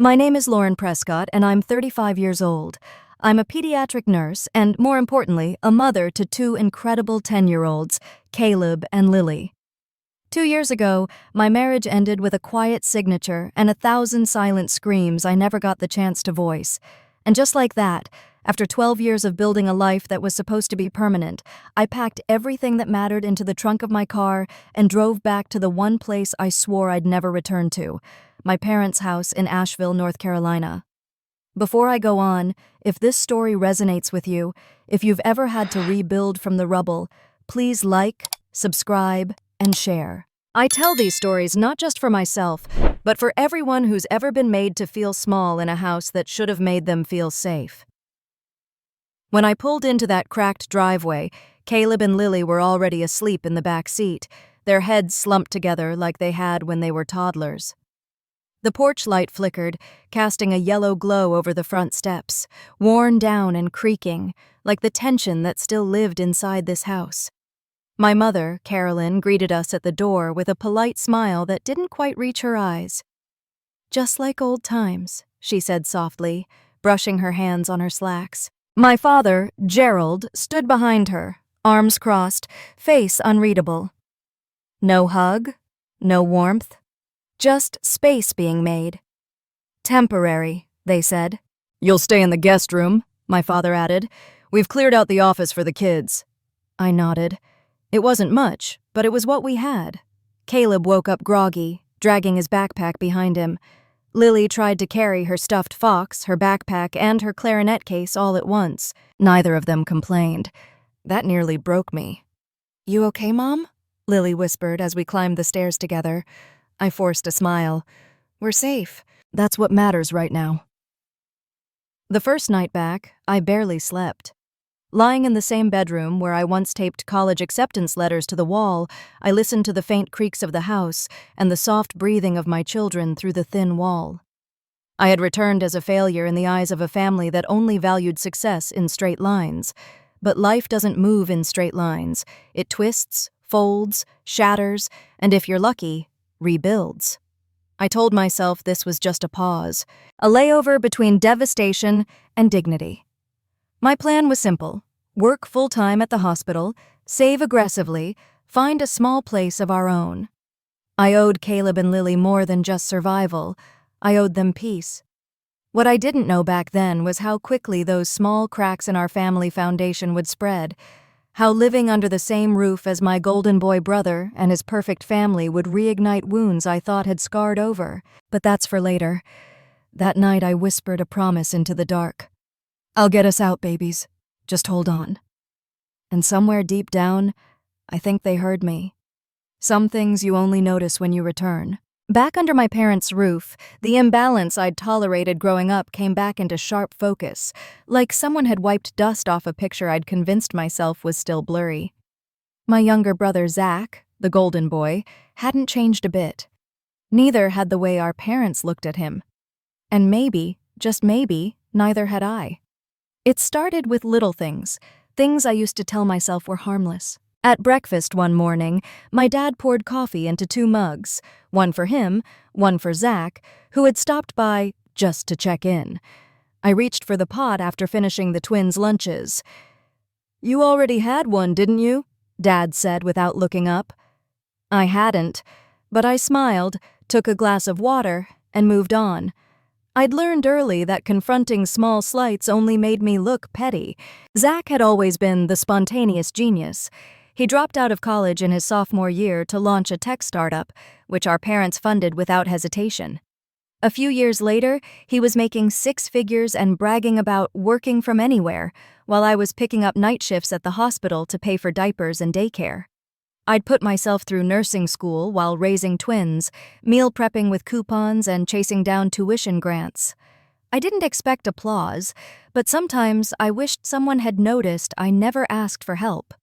My name is Lauren Prescott, and I'm 35 years old. I'm a pediatric nurse and, more importantly, a mother to two incredible 10-year-olds, Caleb and Lily. 2 years ago, my marriage ended with a quiet signature and 1,000 silent screams I never got the chance to voice. And just like that, after 12 years of building a life that was supposed to be permanent, I packed everything that mattered into the trunk of my car and drove back to the one place I swore I'd never return to, my parents' house in Asheville, North Carolina. Before I go on, if this story resonates with you, if you've ever had to rebuild from the rubble, please like, subscribe, and share. I tell these stories not just for myself, but for everyone who's ever been made to feel small in a house that should have made them feel safe. When I pulled into that cracked driveway, Caleb and Lily were already asleep in the back seat, their heads slumped together like they had when they were toddlers. The porch light flickered, casting a yellow glow over the front steps, worn down and creaking, like the tension that still lived inside this house. My mother, Carolyn, greeted us at the door with a polite smile that didn't quite reach her eyes. "Just like old times," she said softly, brushing her hands on her slacks. My father, Gerald, stood behind her, arms crossed, face unreadable. No hug, no warmth, just space being made. "Temporary," they said. "You'll stay in the guest room," my father added. "We've cleared out the office for the kids." I nodded. It wasn't much, but it was what we had. Caleb woke up groggy, dragging his backpack behind him. Lily tried to carry her stuffed fox, her backpack, and her clarinet case all at once. Neither of them complained. That nearly broke me. "You okay, Mom?" Lily whispered as we climbed the stairs together. I forced a smile. "We're safe. That's what matters right now." The first night back, I barely slept. Lying in the same bedroom where I once taped college acceptance letters to the wall, I listened to the faint creaks of the house and the soft breathing of my children through the thin wall. I had returned as a failure in the eyes of a family that only valued success in straight lines. But life doesn't move in straight lines. It twists, folds, shatters, and if you're lucky, rebuilds. I told myself this was just a pause, a layover between devastation and dignity. My plan was simple: work full-time at the hospital, save aggressively, find a small place of our own. I owed Caleb and Lily more than just survival. I owed them peace. What I didn't know back then was how quickly those small cracks in our family foundation would spread, how living under the same roof as my golden boy brother and his perfect family would reignite wounds I thought had scarred over. But that's for later. That night I whispered a promise into the dark. "I'll get us out, babies. Just hold on." And somewhere deep down, I think they heard me. Some things you only notice when you return. Back under my parents' roof, the imbalance I'd tolerated growing up came back into sharp focus, like someone had wiped dust off a picture I'd convinced myself was still blurry. My younger brother, Zach, the golden boy, hadn't changed a bit. Neither had the way our parents looked at him. And maybe, just maybe, neither had I. It started with little things I used to tell myself were harmless. At breakfast one morning, my dad poured coffee into 2 mugs, one for him, one for Zach, who had stopped by just to check in. I reached for the pot after finishing the twins' lunches. "You already had one, didn't you?" Dad said without looking up. I hadn't, but I smiled, took a glass of water, and moved on. I'd learned early that confronting small slights only made me look petty. Zach had always been the spontaneous genius. He dropped out of college in his sophomore year to launch a tech startup, which our parents funded without hesitation. A few years later, he was making 6 figures and bragging about working from anywhere, while I was picking up night shifts at the hospital to pay for diapers and daycare. I'd put myself through nursing school while raising twins, meal prepping with coupons and chasing down tuition grants. I didn't expect applause, but sometimes I wished someone had noticed I never asked for help.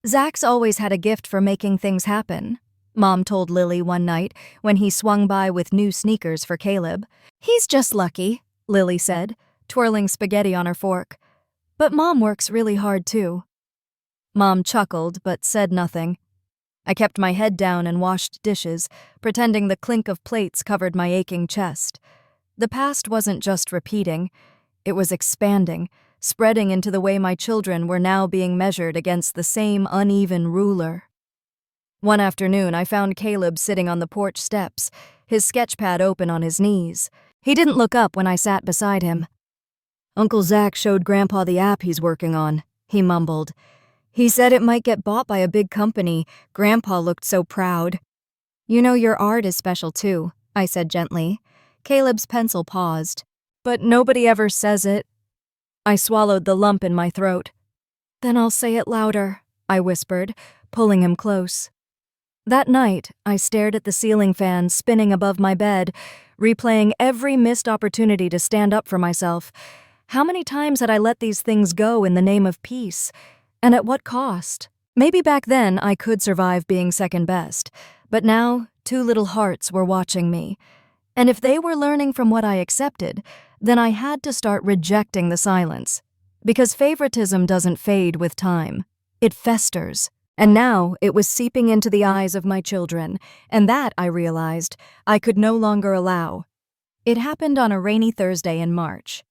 "Zach's always had a gift for making things happen," Mom told Lily one night when he swung by with new sneakers for Caleb. "He's just lucky," Lily said, twirling spaghetti on her fork. "But Mom works really hard too." Mom chuckled but said nothing. I kept my head down and washed dishes, pretending the clink of plates covered my aching chest. The past wasn't just repeating, it was expanding, spreading into the way my children were now being measured against the same uneven ruler. One afternoon, I found Caleb sitting on the porch steps, his sketchpad open on his knees. He didn't look up when I sat beside him. "Uncle Zach showed Grandpa the app he's working on," he mumbled. "He said it might get bought by a big company. Grandpa looked so proud." "You know your art is special too," I said gently. Caleb's pencil paused. "But nobody ever says it." I swallowed the lump in my throat. "Then I'll say it louder," I whispered, pulling him close. That night, I stared at the ceiling fan spinning above my bed, replaying every missed opportunity to stand up for myself. How many times had I let these things go in the name of peace? And at what cost? Maybe back then I could survive being second best, but now 2 little hearts were watching me. And if they were learning from what I accepted, then I had to start rejecting the silence. Because favoritism doesn't fade with time. It festers. And now it was seeping into the eyes of my children, and that, I realized, I could no longer allow. It happened on a rainy Thursday in March.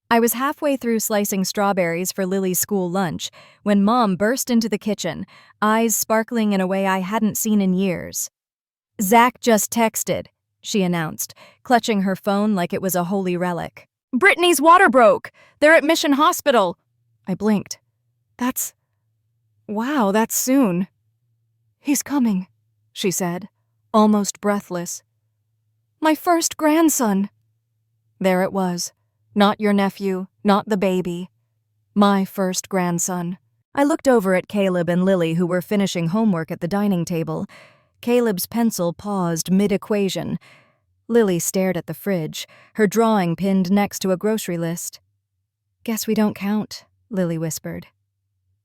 I was halfway through slicing strawberries for Lily's school lunch when Mom burst into the kitchen, eyes sparkling in a way I hadn't seen in years. "Zach just texted," she announced, clutching her phone like it was a holy relic. "Brittany's water broke! They're at Mission Hospital!" I blinked. Wow, that's soon." "He's coming," she said, almost breathless. "My first grandson." There it was. Not your nephew, not the baby. My first grandson. I looked over at Caleb and Lily, who were finishing homework at the dining table. Caleb's pencil paused mid-equation. Lily stared at the fridge, her drawing pinned next to a grocery list. "Guess we don't count," Lily whispered.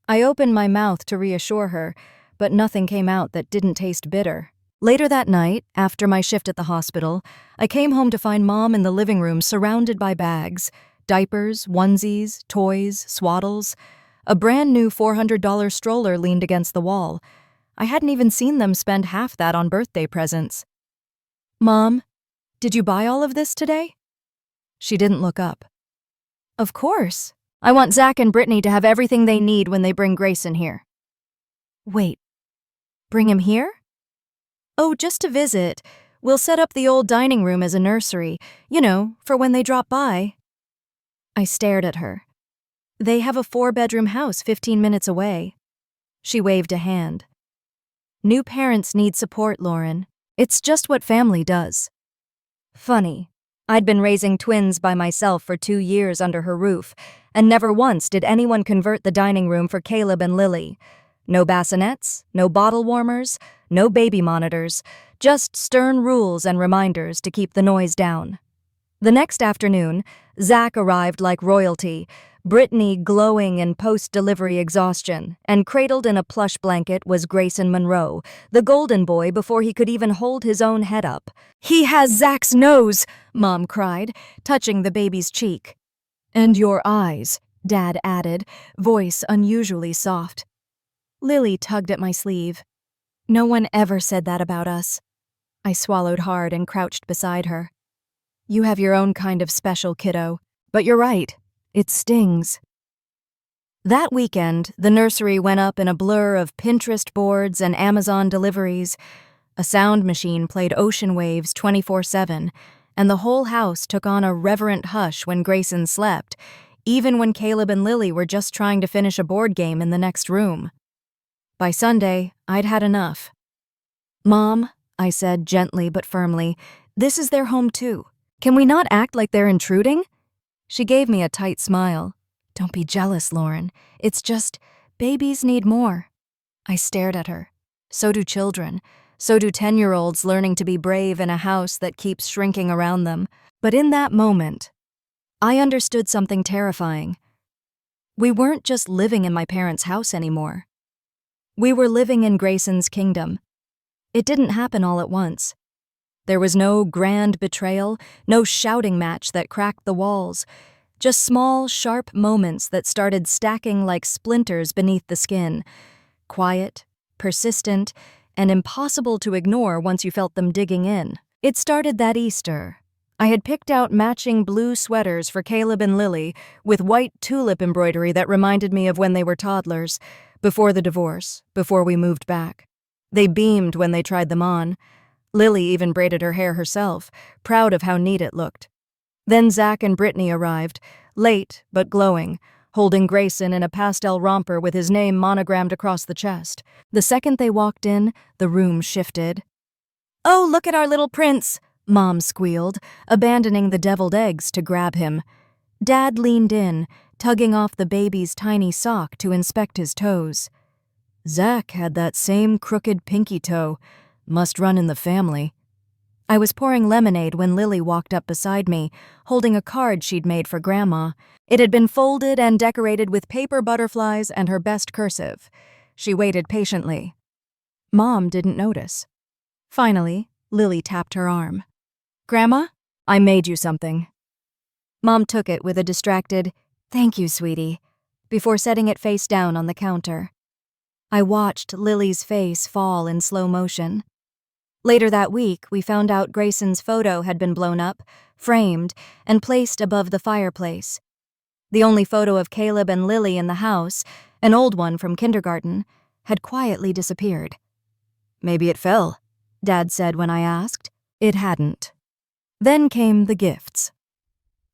I opened my mouth to reassure her, but nothing came out that didn't taste bitter. Later that night, after my shift at the hospital, I came home to find Mom in the living room surrounded by bags, diapers, onesies, toys, swaddles. A brand new $400 stroller leaned against the wall. I hadn't even seen them spend half that on birthday presents. "Mom, did you buy all of this today?" She didn't look up. "Of course. I want Zach and Brittany to have everything they need when they bring Grayson here." "Wait, bring him here?" "Oh, just to visit. We'll set up the old dining room as a nursery, for when they drop by." I stared at her. "They have a 4-bedroom house 15 minutes away." She waved a hand. "New parents need support, Lauren. It's just what family does." Funny. I'd been raising twins by myself for 2 years under her roof, and never once did anyone convert the dining room for Caleb and Lily. No bassinets, no bottle warmers, no baby monitors, just stern rules and reminders to keep the noise down. The next afternoon, Zach arrived like royalty, Brittany glowing in post-delivery exhaustion, and cradled in a plush blanket was Grayson Monroe, the golden boy before he could even hold his own head up. "He has Zach's nose," Mom cried, touching the baby's cheek. "And your eyes," Dad added, voice unusually soft. Lily tugged at my sleeve. "No one ever said that about us." I swallowed hard and crouched beside her. "You have your own kind of special, kiddo. But you're right. It stings." That weekend, the nursery went up in a blur of Pinterest boards and Amazon deliveries. A sound machine played ocean waves 24/7, and the whole house took on a reverent hush when Grayson slept, even when Caleb and Lily were just trying to finish a board game in the next room. By Sunday, I'd had enough. "Mom," I said gently but firmly, "this is their home too. Can we not act like they're intruding?" She gave me a tight smile. "Don't be jealous, Lauren. It's just, babies need more." I stared at her. So do children. So do 10-year-olds learning to be brave in a house that keeps shrinking around them. But in that moment, I understood something terrifying. We weren't just living in my parents' house anymore. We were living in Grayson's kingdom. It didn't happen all at once. There was no grand betrayal, no shouting match that cracked the walls, just small, sharp moments that started stacking like splinters beneath the skin, quiet, persistent, and impossible to ignore once you felt them digging in. It started that Easter. I had picked out matching blue sweaters for Caleb and Lily with white tulip embroidery that reminded me of when they were toddlers, before the divorce, before we moved back. They beamed when they tried them on. Lily even braided her hair herself, proud of how neat it looked. Then Zach and Brittany arrived, late but glowing, holding Grayson in a pastel romper with his name monogrammed across the chest. The second they walked in, the room shifted. "Oh, look at our little prince," Mom squealed, abandoning the deviled eggs to grab him. Dad leaned in, tugging off the baby's tiny sock to inspect his toes. Zach had that same crooked pinky toe. Must run in the family. I was pouring lemonade when Lily walked up beside me, holding a card she'd made for Grandma. It had been folded and decorated with paper butterflies and her best cursive. She waited patiently. Mom didn't notice. Finally, Lily tapped her arm. "Grandma, I made you something." Mom took it with a distracted, "Thank you, sweetie," before setting it face down on the counter. I watched Lily's face fall in slow motion. Later that week, we found out Grayson's photo had been blown up, framed, and placed above the fireplace. The only photo of Caleb and Lily in the house, an old one from kindergarten, had quietly disappeared. "Maybe it fell," Dad said when I asked. It hadn't. Then came the gifts.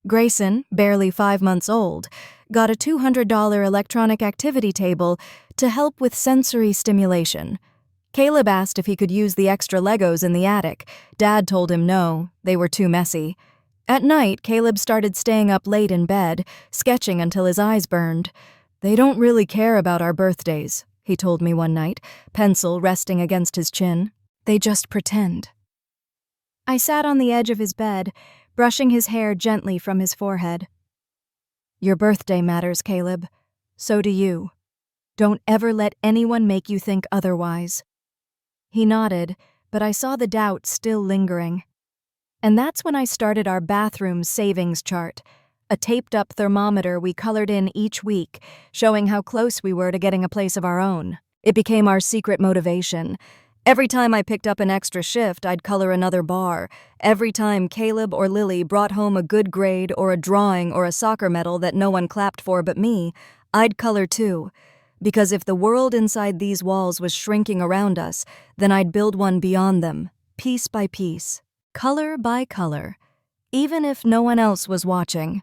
Grayson, barely 5 months old, got a $200 electronic activity table to help with sensory stimulation. Caleb asked if he could use the extra Legos in the attic. Dad told him no, they were too messy. At night, Caleb started staying up late in bed, sketching until his eyes burned. "They don't really care about our birthdays," he told me one night, pencil resting against his chin. "They just pretend." I sat on the edge of his bed, brushing his hair gently from his forehead. "Your birthday matters, Caleb. So do you. Don't ever let anyone make you think otherwise." He nodded, but I saw the doubt still lingering. And that's when I started our bathroom savings chart, a taped-up thermometer we colored in each week, showing how close we were to getting a place of our own. It became our secret motivation. Every time I picked up an extra shift, I'd color another bar. Every time Caleb or Lily brought home a good grade or a drawing or a soccer medal that no one clapped for but me, I'd color too. Because if the world inside these walls was shrinking around us, then I'd build one beyond them, piece by piece, color by color, even if no one else was watching.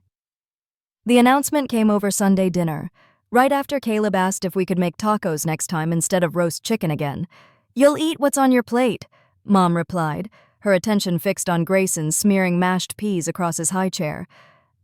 The announcement came over Sunday dinner, right after Caleb asked if we could make tacos next time instead of roast chicken again. "You'll eat what's on your plate," Mom replied, her attention fixed on Grayson smearing mashed peas across his high chair.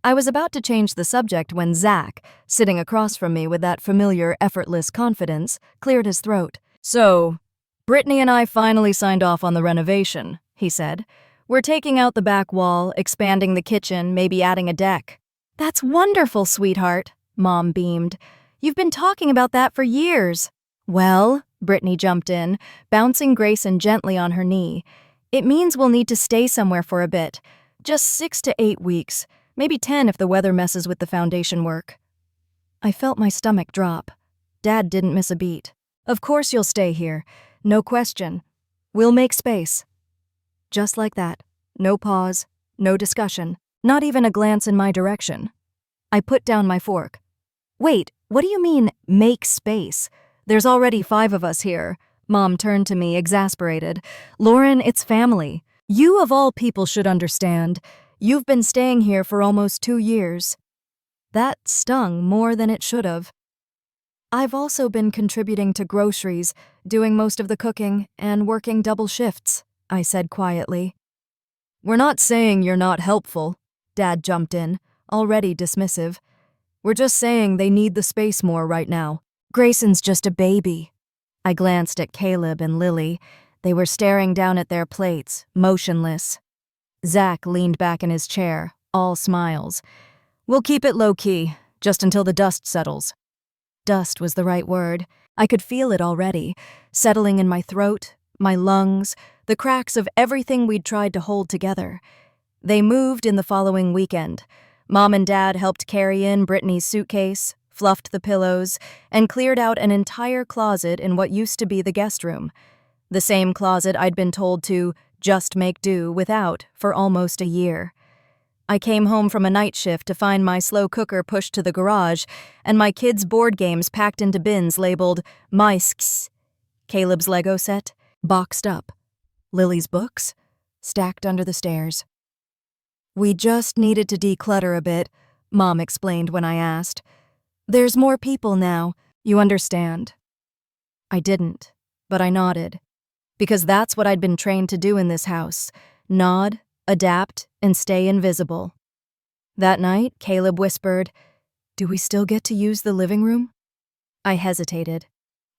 I was about to change the subject when Zach, sitting across from me with that familiar, effortless confidence, cleared his throat. "So, Brittany and I finally signed off on the renovation," he said. "We're taking out the back wall, expanding the kitchen, maybe adding a deck." "That's wonderful, sweetheart," Mom beamed. "You've been talking about that for years." "Well," Brittany jumped in, bouncing Grayson gently on her knee, "it means we'll need to stay somewhere for a bit. Just 6 to 8 weeks. Maybe 10 if the weather messes with the foundation work." I felt my stomach drop. Dad didn't miss a beat. "Of course you'll stay here. No question. We'll make space." Just like that. No pause, no discussion, not even a glance in my direction. I put down my fork. "Wait, what do you mean, make space? There's already 5 of us here." Mom turned to me, exasperated. "Lauren, it's family. You of all people should understand. You've been staying here for almost 2 years. That stung more than it should have. "I've also been contributing to groceries, doing most of the cooking, and working double shifts," I said quietly. "We're not saying you're not helpful," Dad jumped in, already dismissive. "We're just saying they need the space more right now. Grayson's just a baby." I glanced at Caleb and Lily. They were staring down at their plates, motionless. Zach leaned back in his chair, all smiles. "We'll keep it low-key, just until the dust settles." Dust was the right word. I could feel it already, settling in my throat, my lungs, the cracks of everything we'd tried to hold together. They moved in the following weekend. Mom and Dad helped carry in Brittany's suitcase, fluffed the pillows, and cleared out an entire closet in what used to be the guest room. The same closet I'd been told to just make do without for almost a year. I came home from a night shift to find my slow cooker pushed to the garage and my kids' board games packed into bins labeled Mice, Caleb's Lego set, boxed up, Lily's books, stacked under the stairs. "We just needed to declutter a bit," Mom explained when I asked. "There's more people now, you understand." I didn't, but I nodded, because that's what I'd been trained to do in this house: nod, adapt, and stay invisible. That night, Caleb whispered, "Do we still get to use the living room?" I hesitated.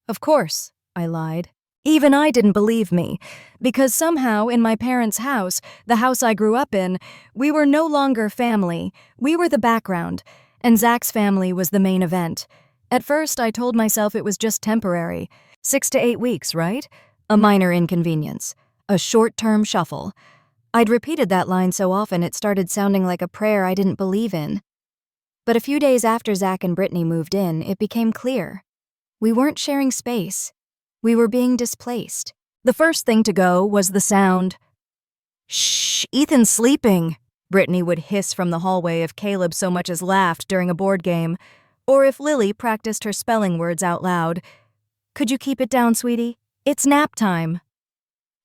"Of course," I lied. Even I didn't believe me, because somehow in my parents' house, the house I grew up in, we were no longer family. We were the background, and Zach's family was the main event. At first, I told myself it was just temporary. 6 to 8 weeks, right? A minor inconvenience. A short-term shuffle. I'd repeated that line so often it started sounding like a prayer I didn't believe in. But a few days after Zach and Brittany moved in, it became clear. We weren't sharing space. We were being displaced. The first thing to go was the sound. "Shh, Ethan's sleeping," Brittany would hiss from the hallway if Caleb so much as laughed during a board game, or if Lily practiced her spelling words out loud. "Could you keep it down, sweetie? It's nap time."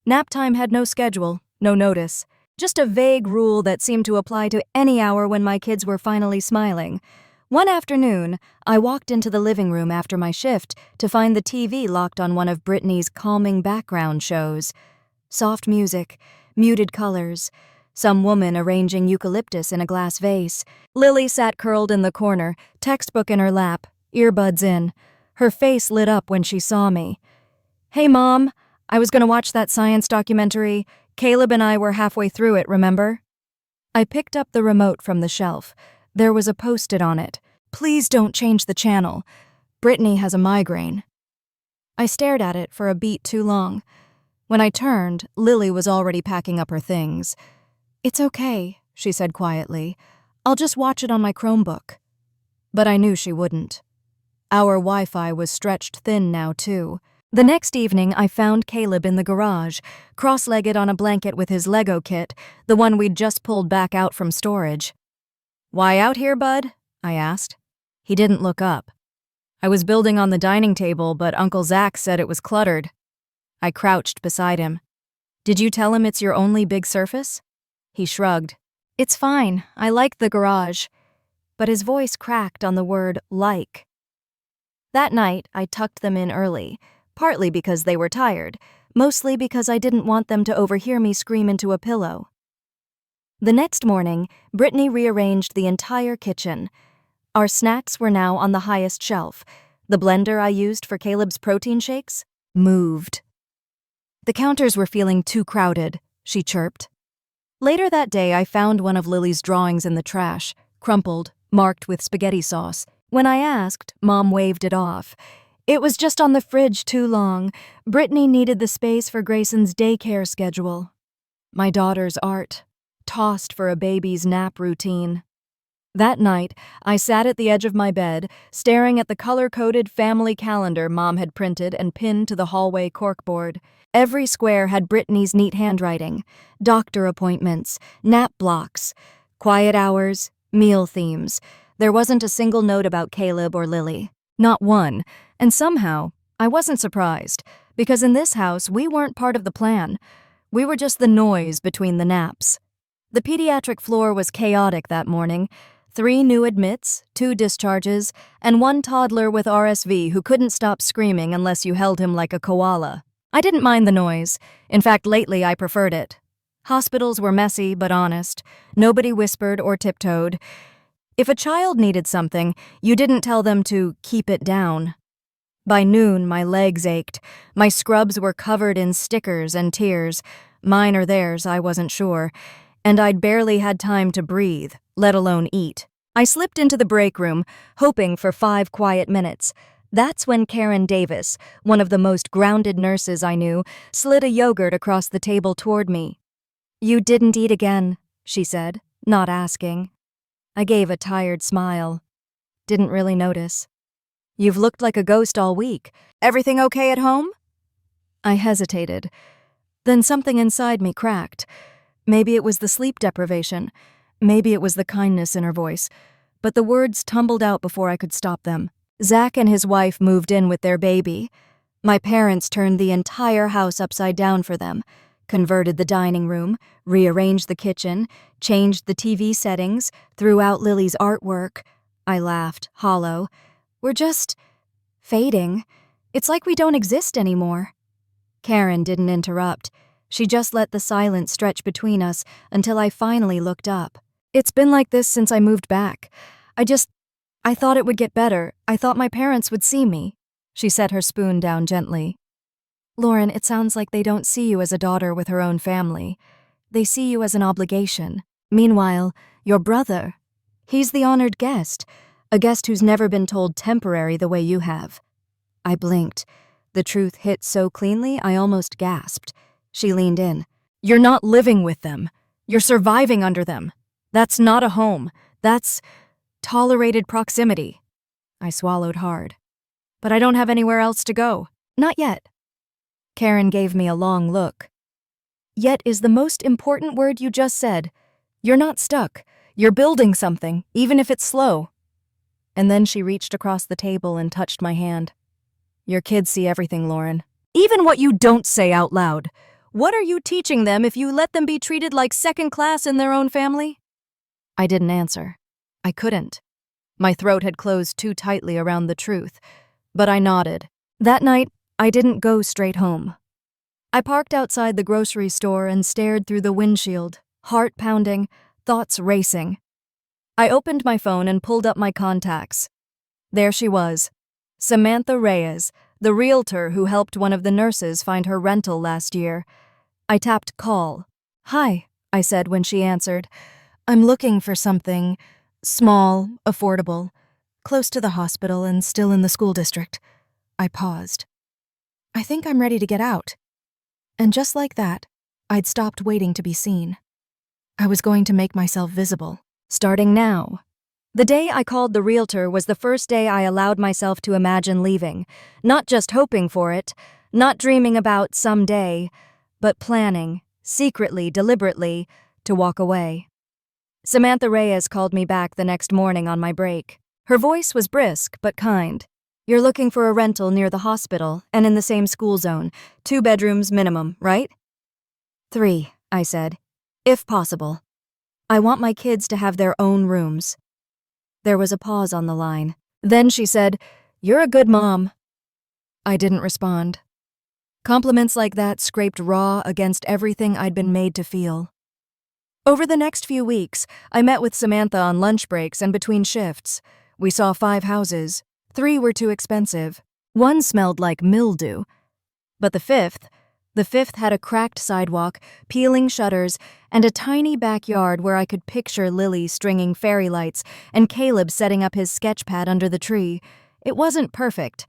Nap time had no schedule, no notice, just a vague rule that seemed to apply to any hour when my kids were finally smiling. One afternoon, I walked into the living room after my shift to find the TV locked on one of Brittany's calming background shows. Soft music, muted colors, some woman arranging eucalyptus in a glass vase. Lily sat curled in the corner, textbook in her lap, earbuds in. Her face lit up when she saw me. "Hey, Mom, I was gonna watch that science documentary. Caleb and I were halfway through it, remember?" I picked up the remote from the shelf. There was a post-it on it. "Please don't change the channel. Brittany has a migraine." I stared at it for a beat too long. When I turned, Lily was already packing up her things. "It's okay," she said quietly. "I'll just watch it on my Chromebook." But I knew she wouldn't. Our Wi-Fi was stretched thin now, too. The next evening, I found Caleb in the garage, cross-legged on a blanket with his Lego kit, the one we'd just pulled back out from storage. "Why out here, bud?" I asked. He didn't look up. "I was building on the dining table, but Uncle Zach said it was cluttered." I crouched beside him. "Did you tell him it's your only big surface?" He shrugged. "It's fine. I like the garage." But his voice cracked on the word like. That night, I tucked them in early, partly because they were tired, mostly because I didn't want them to overhear me scream into a pillow. The next morning, Brittany rearranged the entire kitchen. Our snacks were now on the highest shelf. The blender I used for Caleb's protein shakes moved. "The counters were feeling too crowded," she chirped. Later that day, I found one of Lily's drawings in the trash, crumpled, marked with spaghetti sauce. When I asked, Mom waved it off. It was just on the fridge too long. Brittany needed the space for Grayson's daycare schedule. My daughter's art, tossed for a baby's nap routine. That night, I sat at the edge of my bed, staring at the color-coded family calendar Mom had printed and pinned to the hallway corkboard. Every square had Brittany's neat handwriting, doctor appointments, nap blocks, quiet hours, meal themes. There wasn't a single note about Caleb or Lily. Not one. And somehow, I wasn't surprised, because in this house, we weren't part of the plan. We were just the noise between the naps. The pediatric floor was chaotic that morning. 3 new admits, 2 discharges, and 1 toddler with RSV who couldn't stop screaming unless you held him like a koala. I didn't mind the noise. In fact, lately I preferred it. Hospitals were messy but honest. Nobody whispered or tiptoed. If a child needed something, you didn't tell them to keep it down. By noon, my legs ached. My scrubs were covered in stickers and tears. Mine or theirs, I wasn't sure. And I'd barely had time to breathe, let alone eat. I slipped into the break room, hoping for 5 quiet minutes. That's when Karen Davis, one of the most grounded nurses I knew, slid a yogurt across the table toward me. "You didn't eat again," she said, not asking. I gave a tired smile. Didn't really notice. "You've looked like a ghost all week. Everything okay at home?" I hesitated. Then something inside me cracked. Maybe it was the sleep deprivation. Maybe it was the kindness in her voice, but the words tumbled out before I could stop them. Zach and his wife moved in with their baby. My parents turned the entire house upside down for them, converted the dining room, rearranged the kitchen, changed the TV settings, threw out Lily's artwork. I laughed, hollow. We're just fading. It's like we don't exist anymore. Karen didn't interrupt. She just let the silence stretch between us until I finally looked up. It's been like this since I moved back. I thought it would get better. I thought my parents would see me. She set her spoon down gently. Lauren, it sounds like they don't see you as a daughter with her own family. They see you as an obligation. Meanwhile, your brother, he's the honored guest, a guest who's never been told temporary the way you have. I blinked. The truth hit so cleanly I almost gasped. She leaned in. You're not living with them. You're surviving under them. That's not a home. That's tolerated proximity. I swallowed hard. But I don't have anywhere else to go. Not yet. Karen gave me a long look. Yet is the most important word you just said. You're not stuck. You're building something, even if it's slow. And then she reached across the table and touched my hand. Your kids see everything, Lauren. Even what you don't say out loud. What are you teaching them if you let them be treated like second class in their own family? I didn't answer. I couldn't. My throat had closed too tightly around the truth. But I nodded. That night, I didn't go straight home. I parked outside the grocery store and stared through the windshield, heart pounding, thoughts racing. I opened my phone and pulled up my contacts. There she was, Samantha Reyes, the realtor who helped one of the nurses find her rental last year. I tapped call. Hi, I said when she answered. I'm looking for something small, affordable, close to the hospital and still in the school district. I paused. I think I'm ready to get out. And just like that, I'd stopped waiting to be seen. I was going to make myself visible, starting now. The day I called the realtor was the first day I allowed myself to imagine leaving, not just hoping for it, not dreaming about someday, but planning, secretly, deliberately, to walk away. Samantha Reyes called me back the next morning on my break. Her voice was brisk but kind. You're looking for a rental near the hospital and in the same school zone, 2 bedrooms minimum, right? 3, I said, if possible. I want my kids to have their own rooms. There was a pause on the line. Then she said, You're a good mom. I didn't respond. Compliments like that scraped raw against everything I'd been made to feel. Over the next few weeks, I met with Samantha on lunch breaks and between shifts. We saw 5 houses. 3 were too expensive. 1 smelled like mildew. But the fifth had a cracked sidewalk, peeling shutters, and a tiny backyard where I could picture Lily stringing fairy lights and Caleb setting up his sketch pad under the tree. It wasn't perfect,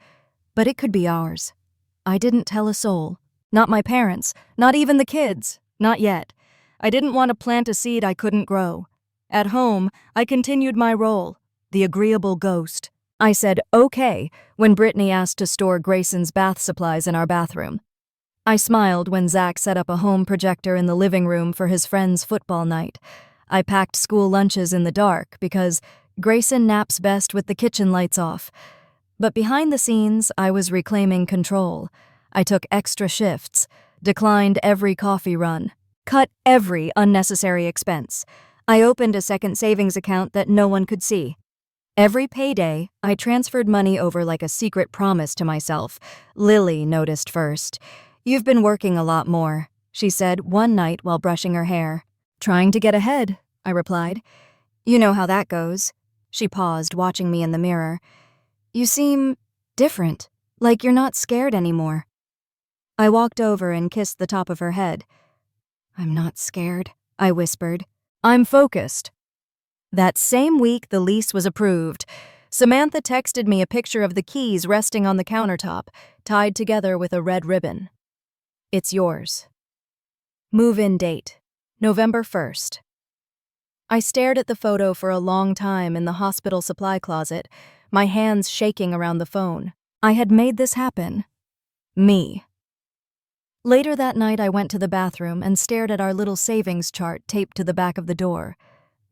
but it could be ours. I didn't tell a soul. Not my parents, not even the kids, not yet. I didn't want to plant a seed I couldn't grow. At home, I continued my role, the agreeable ghost. I said okay when Brittany asked to store Grayson's bath supplies in our bathroom. I smiled when Zach set up a home projector in the living room for his friend's football night. I packed school lunches in the dark because Grayson naps best with the kitchen lights off. But behind the scenes, I was reclaiming control. I took extra shifts, declined every coffee run, cut every unnecessary expense. I opened a second savings account that no one could see. Every payday, I transferred money over like a secret promise to myself. Lily noticed first. You've been working a lot more, she said one night while brushing her hair. Trying to get ahead, I replied. You know how that goes. She paused, watching me in the mirror. You seem different, like you're not scared anymore. I walked over and kissed the top of her head. I'm not scared, I whispered. I'm focused. That same week, the lease was approved. Samantha texted me a picture of the keys resting on the countertop, tied together with a red ribbon. It's yours. Move-in date, November 1st. I stared at the photo for a long time in the hospital supply closet, my hands shaking around the phone. I had made this happen. Me. Later that night, I went to the bathroom and stared at our little savings chart taped to the back of the door.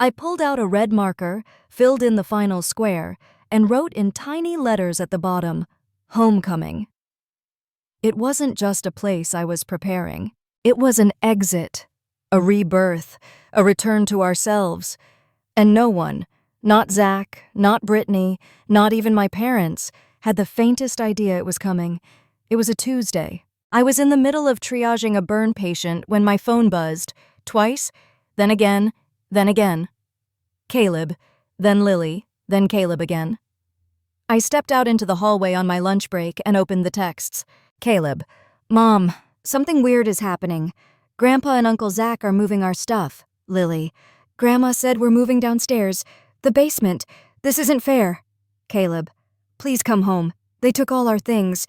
I pulled out a red marker, filled in the final square, and wrote in tiny letters at the bottom, "Homecoming." It wasn't just a place I was preparing. It was an exit, a rebirth, a return to ourselves. And no one, not Zach, not Brittany, not even my parents, had the faintest idea it was coming. It was a Tuesday. I was in the middle of triaging a burn patient when my phone buzzed, twice, then again, then again. Caleb, then Lily, then Caleb again. I stepped out into the hallway on my lunch break and opened the texts. Caleb, "Mom, something weird is happening. Grandpa and Uncle Zach are moving our stuff." Lily, "Grandma said we're moving downstairs. The basement. This isn't fair." Caleb, "Please come home. They took all our things."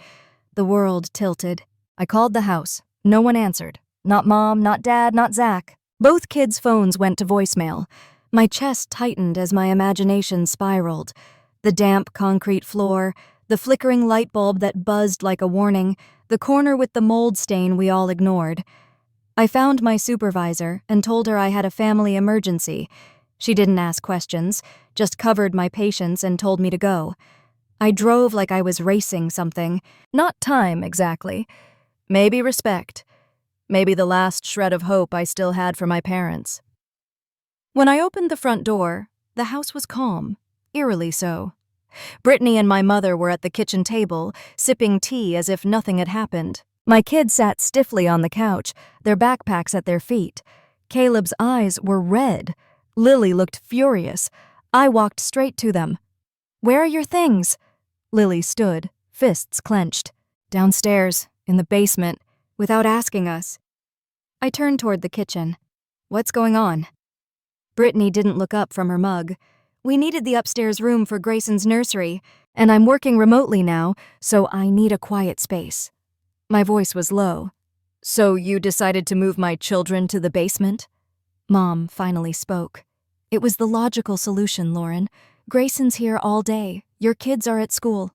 The world tilted. I called the house. No one answered. Not Mom, not Dad, not Zach. Both kids' phones went to voicemail. My chest tightened as my imagination spiraled. The damp concrete floor, the flickering light bulb that buzzed like a warning, the corner with the mold stain we all ignored. I found my supervisor and told her I had a family emergency. She didn't ask questions, just covered my patience and told me to go. I drove like I was racing something. Not time, exactly. Maybe respect. Maybe the last shred of hope I still had for my parents. When I opened the front door, the house was calm, eerily so. Brittany and my mother were at the kitchen table, sipping tea as if nothing had happened. My kids sat stiffly on the couch, their backpacks at their feet. Caleb's eyes were red. Lily looked furious. I walked straight to them. "Where are your things?" Lily stood, fists clenched. "Downstairs, in the basement, without asking us." I turned toward the kitchen. "What's going on?" Brittany didn't look up from her mug. "We needed the upstairs room for Grayson's nursery, and I'm working remotely now, so I need a quiet space." My voice was low. "So you decided to move my children to the basement?" Mom finally spoke. "It was the logical solution, Lauren. Grayson's here all day. Your kids are at school.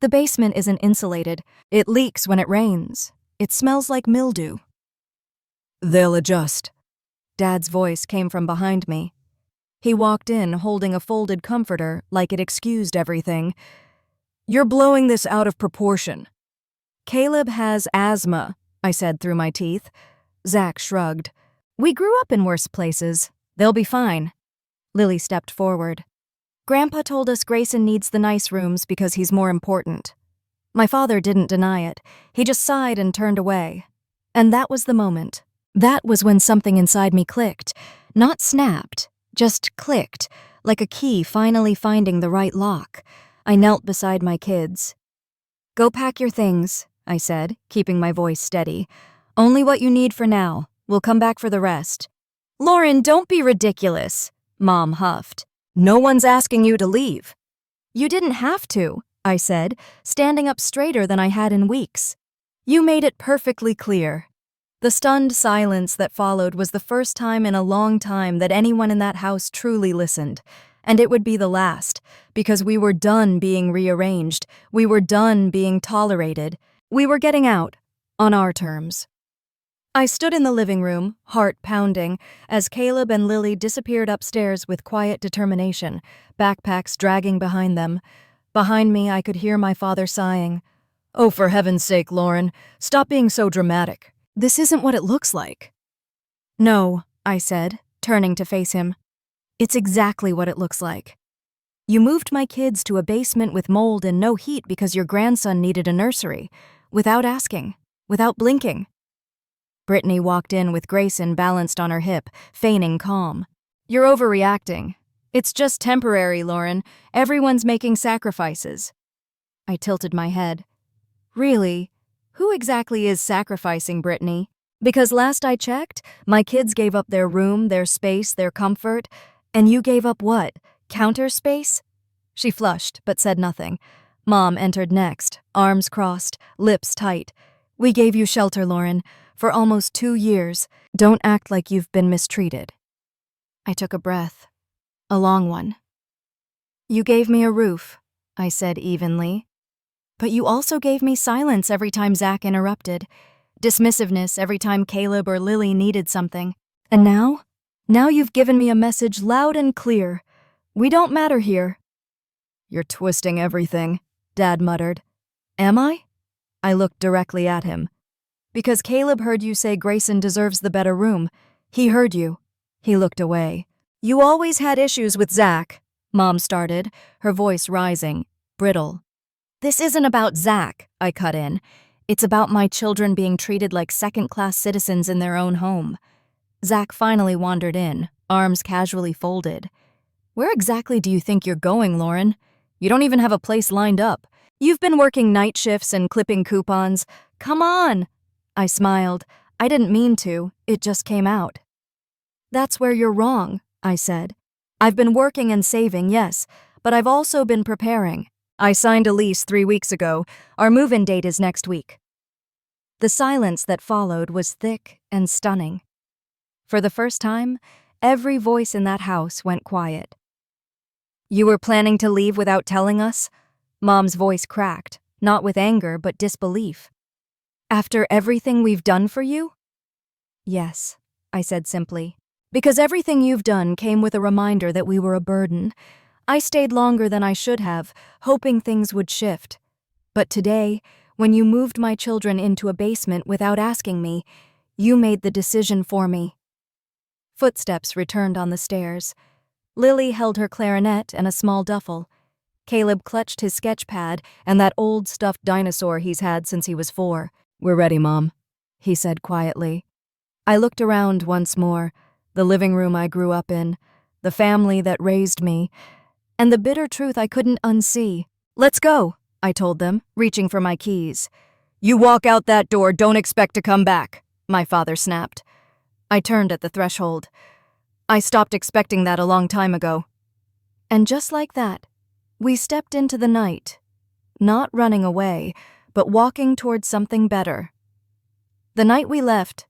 The basement isn't insulated. It leaks when it rains. It smells like mildew." "They'll adjust." Dad's voice came from behind me. He walked in holding a folded comforter like it excused everything. "You're blowing this out of proportion." "Caleb has asthma," I said through my teeth. Zach shrugged. "We grew up in worse places. They'll be fine." Lily stepped forward. "Grandpa told us Grayson needs the nice rooms because he's more important." My father didn't deny it. He just sighed and turned away. And that was the moment. That was when something inside me clicked. Not snapped, just clicked, like a key finally finding the right lock. I knelt beside my kids. "Go pack your things," I said, keeping my voice steady. "Only what you need for now. We'll come back for the rest." "Lauren, don't be ridiculous," Mom huffed. "No one's asking you to leave." "You didn't have to," I said, standing up straighter than I had in weeks. "You made it perfectly clear." The stunned silence that followed was the first time in a long time that anyone in that house truly listened. And it would be the last, because we were done being rearranged. We were done being tolerated. We were getting out, on our terms. I stood in the living room, heart pounding, as Caleb and Lily disappeared upstairs with quiet determination, backpacks dragging behind them. Behind me, I could hear my father sighing. "Oh, for heaven's sake, Lauren, stop being so dramatic. This isn't what it looks like." "No," I said, turning to face him. "It's exactly what it looks like. You moved my kids to a basement with mold and no heat because your grandson needed a nursery, without asking, without blinking." Brittany walked in with Grayson balanced on her hip, feigning calm. "You're overreacting. It's just temporary, Lauren. Everyone's making sacrifices." I tilted my head. "Really? Who exactly is sacrificing, Brittany? Because last I checked, my kids gave up their room, their space, their comfort, and you gave up what? Counter space?" She flushed, but said nothing. Mom entered next, arms crossed, lips tight. "We gave you shelter, Lauren, for almost 2 years. Don't act like you've been mistreated." I took a breath. A long one. "You gave me a roof," I said evenly. "But you also gave me silence every time Zach interrupted, dismissiveness every time Caleb or Lily needed something. And now, Now you've given me a message loud and clear. We don't matter here. You're twisting everything, Dad muttered. Am I? I looked directly at him. Because Caleb heard you say Grayson deserves the better room. He heard you. He looked away. You always had issues with Zach, Mom started, her voice rising, brittle. This isn't about Zach, I cut in. It's about my children being treated like second-class citizens in their own home. Zach finally wandered in, arms casually folded. Where exactly do you think you're going, Lauren? You don't even have a place lined up. You've been working night shifts and clipping coupons. Come on! I smiled. I didn't mean to. It just came out. That's where you're wrong, I said. I've been working and saving, yes, but I've also been preparing. I signed a lease 3 weeks ago. Our move-in date is next week. The silence that followed was thick and stunning. For the first time, every voice in that house went quiet. You were planning to leave without telling us? Mom's voice cracked, not with anger but disbelief. After everything we've done for you? Yes, I said simply. Because everything you've done came with a reminder that we were a burden. I stayed longer than I should have, hoping things would shift. But today, when you moved my children into a basement without asking me, you made the decision for me. Footsteps returned on the stairs. Lily held her clarinet and a small duffel. Caleb clutched his sketch pad and that old stuffed dinosaur he's had since he was 4. We're ready, Mom, he said quietly. I looked around once more, the living room I grew up in, the family that raised me, and the bitter truth I couldn't unsee. Let's go, I told them, reaching for my keys. You walk out that door, don't expect to come back, my father snapped. I turned at the threshold. I stopped expecting that a long time ago. And just like that, we stepped into the night, not running away, but walking towards something better. The night we left,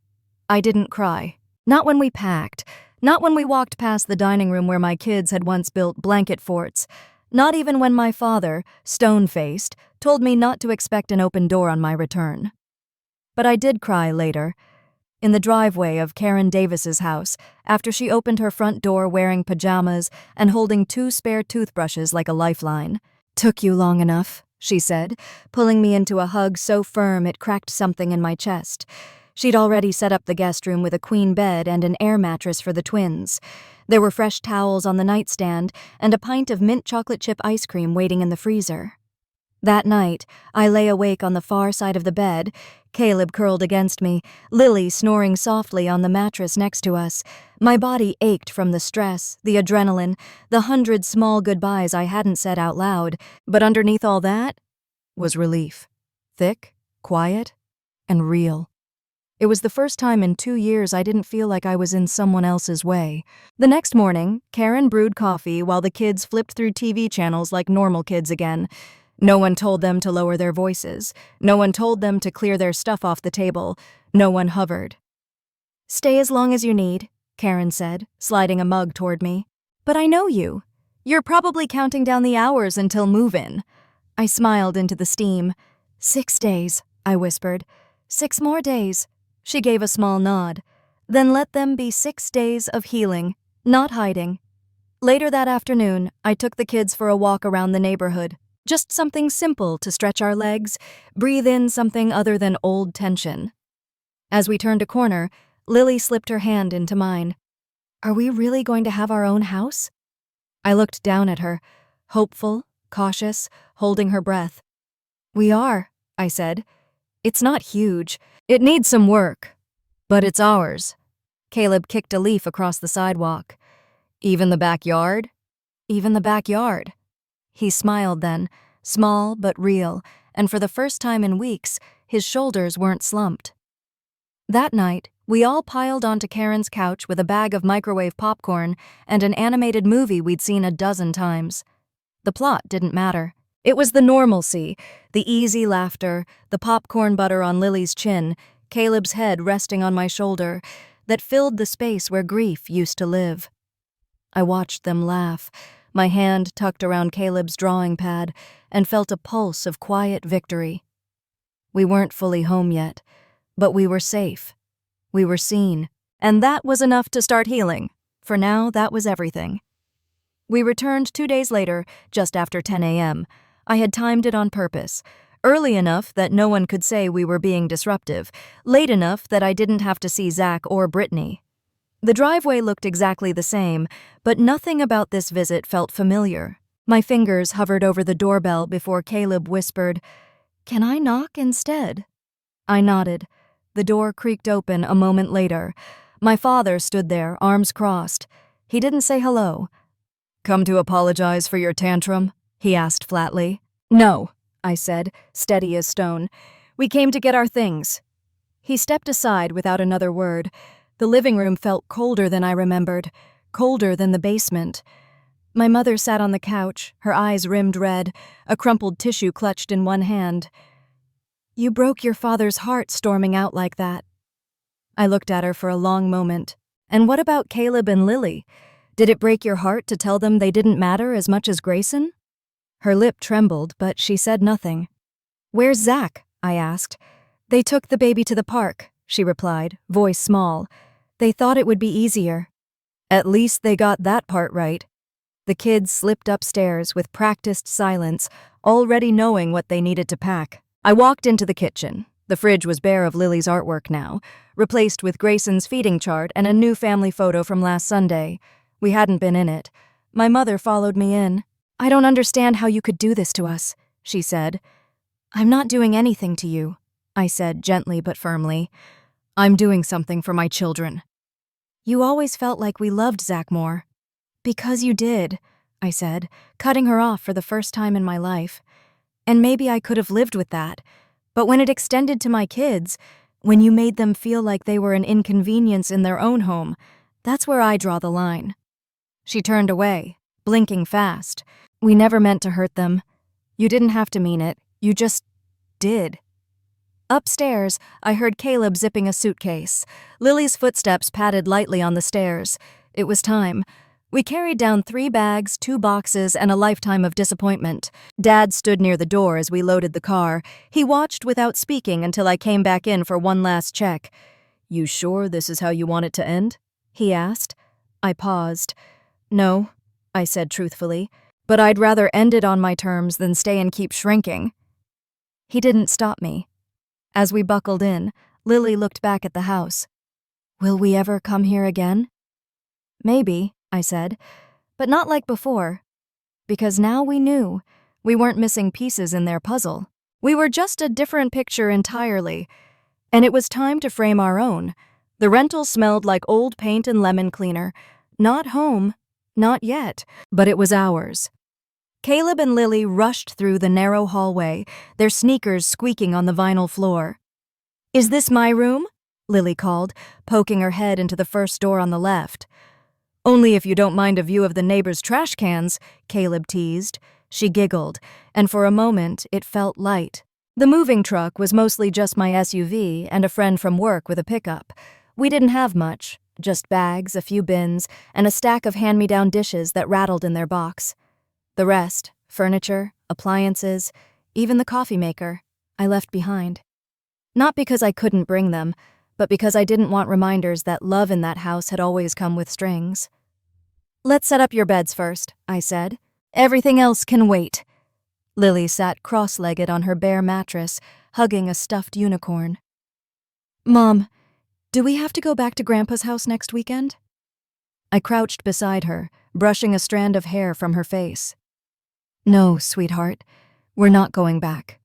I didn't cry. Not when we packed, not when we walked past the dining room where my kids had once built blanket forts, not even when my father, stone-faced, told me not to expect an open door on my return. But I did cry later, in the driveway of Karen Davis's house, after she opened her front door wearing pajamas and holding 2 spare toothbrushes like a lifeline. Took you long enough, she said, pulling me into a hug so firm it cracked something in my chest. She'd already set up the guest room with a queen bed and an air mattress for the twins. There were fresh towels on the nightstand and a pint of mint chocolate chip ice cream waiting in the freezer. That night, I lay awake on the far side of the bed, Caleb curled against me, Lily snoring softly on the mattress next to us. My body ached from the stress, the adrenaline, the 100 small goodbyes I hadn't said out loud, but underneath all that was relief. Thick, quiet, and real. It was the first time in 2 years I didn't feel like I was in someone else's way. The next morning, Karen brewed coffee while the kids flipped through TV channels like normal kids again. No one told them to lower their voices. No one told them to clear their stuff off the table. No one hovered. Stay as long as you need, Karen said, sliding a mug toward me. But I know you. You're probably counting down the hours until move-in. I smiled into the steam. 6 days, I whispered. 6 more days. She gave a small nod. Then let them be 6 days of healing, not hiding. Later that afternoon, I took the kids for a walk around the neighborhood. Just something simple to stretch our legs, breathe in something other than old tension. As we turned a corner, Lily slipped her hand into mine. Are we really going to have our own house? I looked down at her, hopeful, cautious, holding her breath. We are, I said. It's not huge. It needs some work. But it's ours. Caleb kicked a leaf across the sidewalk. Even the backyard? Even the backyard. He smiled then, small but real, and for the first time in weeks, his shoulders weren't slumped. That night, we all piled onto Karen's couch with a bag of microwave popcorn and an animated movie we'd seen a dozen times. The plot didn't matter. It was the normalcy, the easy laughter, the popcorn butter on Lily's chin, Caleb's head resting on my shoulder, that filled the space where grief used to live. I watched them laugh, my hand tucked around Caleb's drawing pad, and felt a pulse of quiet victory. We weren't fully home yet, but we were safe. We were seen, and that was enough to start healing. For now, that was everything. We returned 2 days later, just after 10 a.m. I had timed it on purpose. Early enough that no one could say we were being disruptive, late enough that I didn't have to see Zach or Brittany. The driveway looked exactly the same, but nothing about this visit felt familiar. My fingers hovered over the doorbell before Caleb whispered, "Can I knock instead?" I nodded. The door creaked open a moment later. My father stood there, arms crossed. He didn't say hello. "Come to apologize for your tantrum?" he asked flatly. "No," I said, steady as stone. "We came to get our things." He stepped aside without another word. The living room felt colder than I remembered, colder than the basement. My mother sat on the couch, her eyes rimmed red, a crumpled tissue clutched in one hand. "You broke your father's heart storming out like that." I looked at her for a long moment. "And what about Caleb and Lily? Did it break your heart to tell them they didn't matter as much as Grayson?" Her lip trembled, but she said nothing. "Where's Zach?" I asked. "They took the baby to the park," she replied, voice small. "They thought it would be easier." At least they got that part right. The kids slipped upstairs with practiced silence, already knowing what they needed to pack. I walked into the kitchen. The fridge was bare of Lily's artwork now, replaced with Grayson's feeding chart and a new family photo from last Sunday. We hadn't been in it. My mother followed me in. "I don't understand how you could do this to us," she said. "I'm not doing anything to you," I said gently but firmly. "I'm doing something for my children." "You always felt like we loved Zach more." "Because you did," I said, cutting her off for the first time in my life. "And maybe I could have lived with that. But when it extended to my kids, when you made them feel like they were an inconvenience in their own home, that's where I draw the line." She turned away, blinking fast. "We never meant to hurt them. You didn't have to mean it. You just did." Upstairs, I heard Caleb zipping a suitcase. Lily's footsteps padded lightly on the stairs. It was time. We carried down 3 bags, 2 boxes, and a lifetime of disappointment. Dad stood near the door as we loaded the car. He watched without speaking until I came back in for one last check. "You sure this is how you want it to end?" he asked. I paused. "No," I said truthfully, "but I'd rather end it on my terms than stay and keep shrinking." He didn't stop me. As we buckled in, Lily looked back at the house. "Will we ever come here again?" "Maybe," I said, "but not like before." Because now we knew. We weren't missing pieces in their puzzle. We were just a different picture entirely. And it was time to frame our own. The rental smelled like old paint and lemon cleaner. Not home. Not yet, but it was ours. Caleb and Lily rushed through the narrow hallway, their sneakers squeaking on the vinyl floor. "Is this my room?" Lily called, poking her head into the first door on the left. "Only if you don't mind a view of the neighbor's trash cans," Caleb teased. She giggled, and for a moment it felt light. The moving truck was mostly just my SUV and a friend from work with a pickup. We didn't have much. Just bags, a few bins, and a stack of hand-me-down dishes that rattled in their box. The rest, furniture, appliances, even the coffee maker, I left behind. Not because I couldn't bring them, but because I didn't want reminders that love in that house had always come with strings. "Let's set up your beds first," I said. "Everything else can wait." Lily sat cross-legged on her bare mattress, hugging a stuffed unicorn. "Mom, do we have to go back to Grandpa's house next weekend?" I crouched beside her, brushing a strand of hair from her face. "No, sweetheart, we're not going back."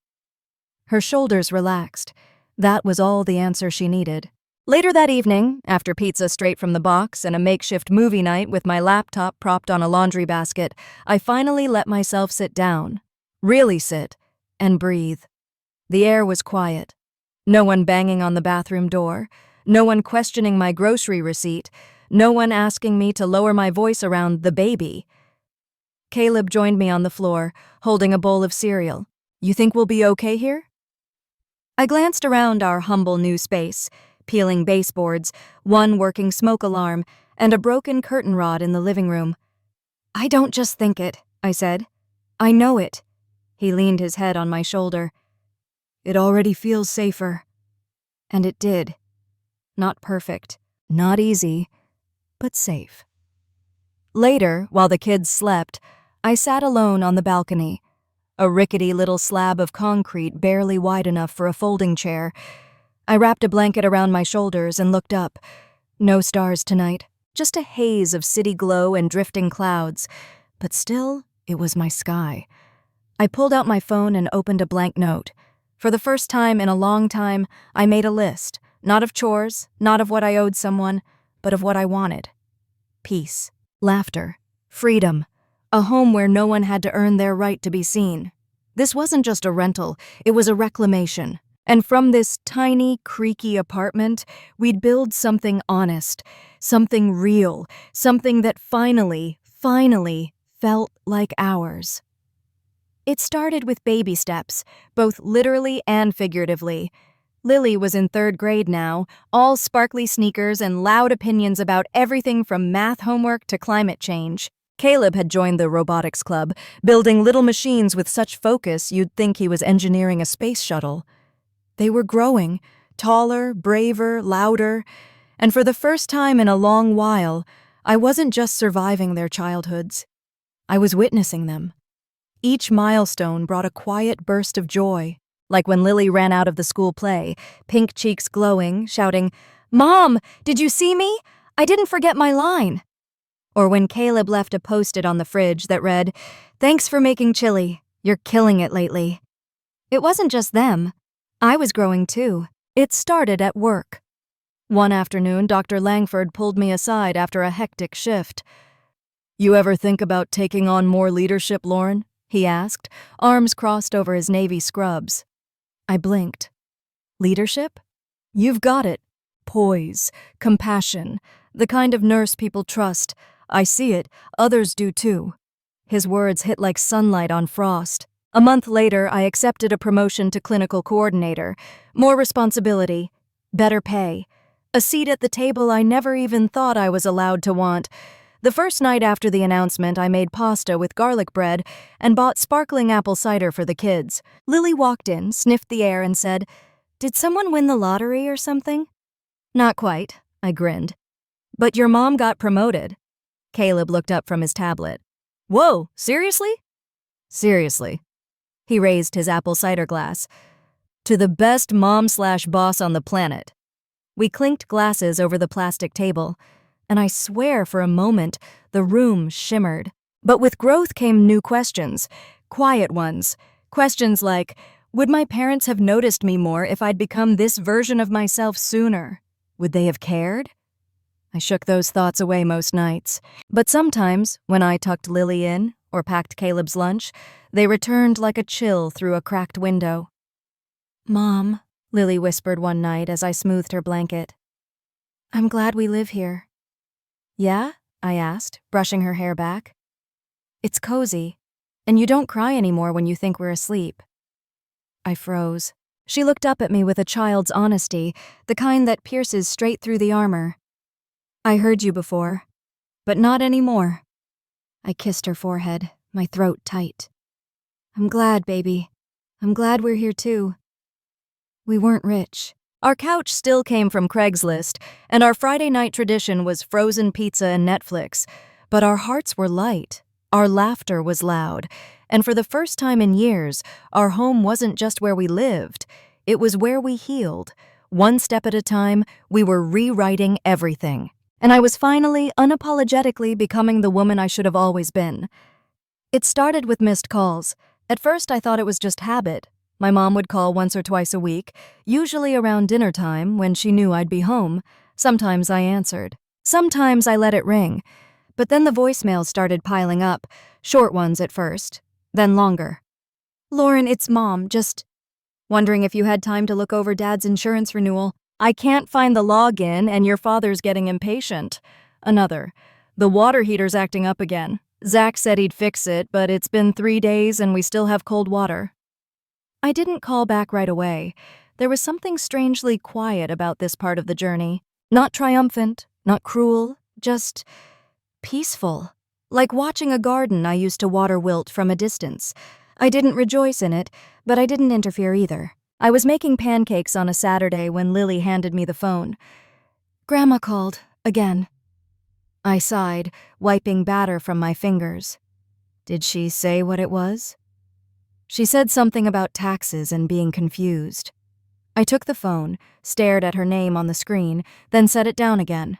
Her shoulders relaxed. That was all the answer she needed. Later that evening, after pizza straight from the box and a makeshift movie night with my laptop propped on a laundry basket, I finally let myself sit down. Really sit. And breathe. The air was quiet. No one banging on the bathroom door. No one questioning my grocery receipt. No one asking me to lower my voice around the baby. Caleb joined me on the floor, holding a bowl of cereal. "You think we'll be okay here?" I glanced around our humble new space, peeling baseboards, one working smoke alarm, and a broken curtain rod in the living room. "I don't just think it," I said. "I know it." He leaned his head on my shoulder. "It already feels safer." And it did. Not perfect, not easy, but safe. Later, while the kids slept, I sat alone on the balcony, a rickety little slab of concrete barely wide enough for a folding chair. I wrapped a blanket around my shoulders and looked up. No stars tonight, just a haze of city glow and drifting clouds, but still, it was my sky. I pulled out my phone and opened a blank note. For the first time in a long time, I made a list, not of chores, not of what I owed someone, but of what I wanted. Peace, laughter, freedom, a home where no one had to earn their right to be seen. This wasn't just a rental, it was a reclamation. And from this tiny, creaky apartment, we'd build something honest, something real, something that finally felt like ours. It started with baby steps, both literally and figuratively. Lily was in 3rd grade now, all sparkly sneakers and loud opinions about everything from math homework to climate change. Caleb had joined the robotics club, building little machines with such focus you'd think he was engineering a space shuttle. They were growing, taller, braver, louder, and for the first time in a long while, I wasn't just surviving their childhoods. I was witnessing them. Each milestone brought a quiet burst of joy, like when Lily ran out of the school play, pink cheeks glowing, shouting, "Mom, did you see me? I didn't forget my line." Or when Caleb left a post-it on the fridge that read, "Thanks for making chili. You're killing it lately." It wasn't just them. I was growing too. It started at work. One afternoon, Dr. Langford pulled me aside after a hectic shift. "You ever think about taking on more leadership, Lauren?" he asked, arms crossed over his navy scrubs. I blinked. Leadership? You've got it. Poise, compassion, the kind of nurse people trust. I see it, others do too. His words hit like sunlight on frost. A month later, I accepted a promotion to clinical coordinator. More responsibility, better pay, a seat at the table I never even thought I was allowed to want. The first night after the announcement, I made pasta with garlic bread and bought sparkling apple cider for the kids. Lily walked in, sniffed the air, and said, "Did someone win the lottery or something?" "Not quite," I grinned. "But your mom got promoted." Caleb looked up from his tablet. "Whoa, seriously?" "Seriously." He raised his apple cider glass. "To the best mom/boss on the planet." We clinked glasses over the plastic table, and I swear for a moment the room shimmered. But with growth came new questions, quiet ones. Questions like, would my parents have noticed me more if I'd become this version of myself sooner? Would they have cared? I shook those thoughts away most nights. But sometimes, when I tucked Lily in or packed Caleb's lunch, they returned like a chill through a cracked window. "Mom," Lily whispered one night as I smoothed her blanket, "I'm glad we live here." "Yeah?" I asked, brushing her hair back. "It's cozy, and you don't cry anymore when you think we're asleep." I froze. She looked up at me with a child's honesty, the kind that pierces straight through the armor. "I heard you before, but not anymore." I kissed her forehead, my throat tight. "I'm glad, baby. I'm glad we're here too." We weren't rich. Our couch still came from Craigslist, and our Friday night tradition was frozen pizza and Netflix. But our hearts were light. Our laughter was loud. And for the first time in years, our home wasn't just where we lived. It was where we healed. One step at a time, we were rewriting everything. And I was finally, unapologetically becoming the woman I should have always been. It started with missed calls. At first, I thought it was just habit. My mom would call once or twice a week, usually around dinner time when she knew I'd be home. Sometimes I answered. Sometimes I let it ring. But then the voicemails started piling up, short ones at first, then longer. "Lauren, it's Mom, just wondering if you had time to look over Dad's insurance renewal. I can't find the login and your father's getting impatient." Another. "The water heater's acting up again. Zach said he'd fix it, but it's been 3 days and we still have cold water." I didn't call back right away. There was something strangely quiet about this part of the journey. Not triumphant, not cruel, just peaceful. Like watching a garden I used to water wilt from a distance. I didn't rejoice in it, but I didn't interfere either. I was making pancakes on a Saturday when Lily handed me the phone. "Grandma called, again." I sighed, wiping batter from my fingers. Did she say what it was? She said something about taxes and being confused. I took the phone, stared at her name on the screen, then set it down again.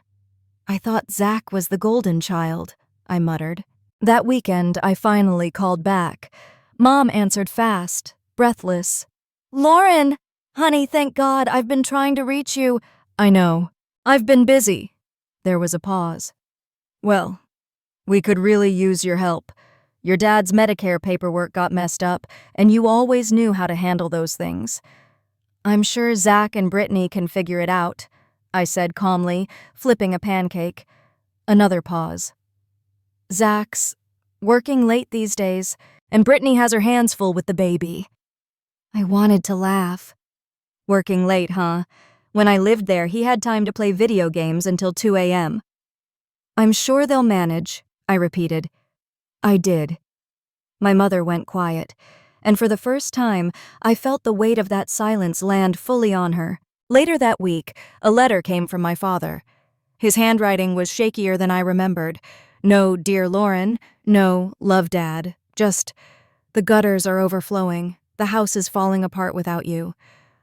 I thought Zach was the golden child, I muttered. That weekend, I finally called back. Mom answered fast, breathless. "Lauren! Honey, thank God, I've been trying to reach you." "I know. I've been busy." There was a pause. "Well, we could really use your help. Your dad's Medicare paperwork got messed up, and you always knew how to handle those things. I'm sure Zach and Brittany can figure it out," I said calmly, flipping a pancake. Another pause. "Zach's working late these days, and Brittany has her hands full with the baby." I wanted to laugh. "Working late, huh? When I lived there, he had time to play video games until 2 a.m. "I'm sure they'll manage," I repeated. I did. My mother went quiet, and for the first time, I felt the weight of that silence land fully on her. Later that week, a letter came from my father. His handwriting was shakier than I remembered. No "Dear Lauren," no "Love, Dad," just, "The gutters are overflowing. The house is falling apart without you."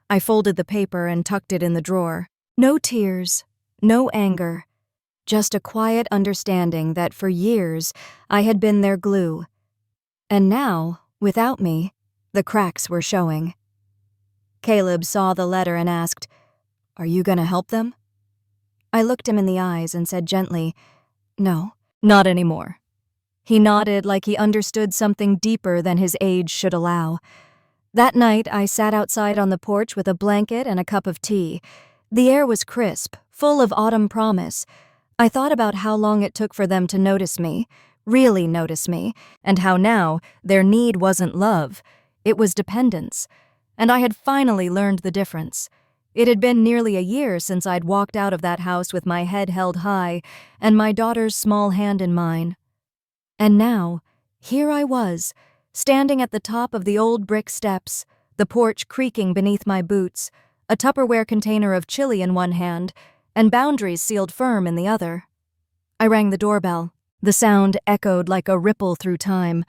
I folded the paper and tucked it in the drawer. No tears, no anger, just a quiet understanding that for years I had been their glue. And now, without me, the cracks were showing. Caleb saw the letter and asked, "Are you gonna help them?" I looked him in the eyes and said gently, "No, not anymore." He nodded like he understood something deeper than his age should allow. That night, I sat outside on the porch with a blanket and a cup of tea. The air was crisp, full of autumn promise. I thought about how long it took for them to notice me, really notice me, and how now their need wasn't love, it was dependence. And I had finally learned the difference. It had been nearly a year since I'd walked out of that house with my head held high and my daughter's small hand in mine. And now, here I was, standing at the top of the old brick steps, the porch creaking beneath my boots, a Tupperware container of chili in one hand, and boundaries sealed firm in the other. I rang the doorbell. The sound echoed like a ripple through time.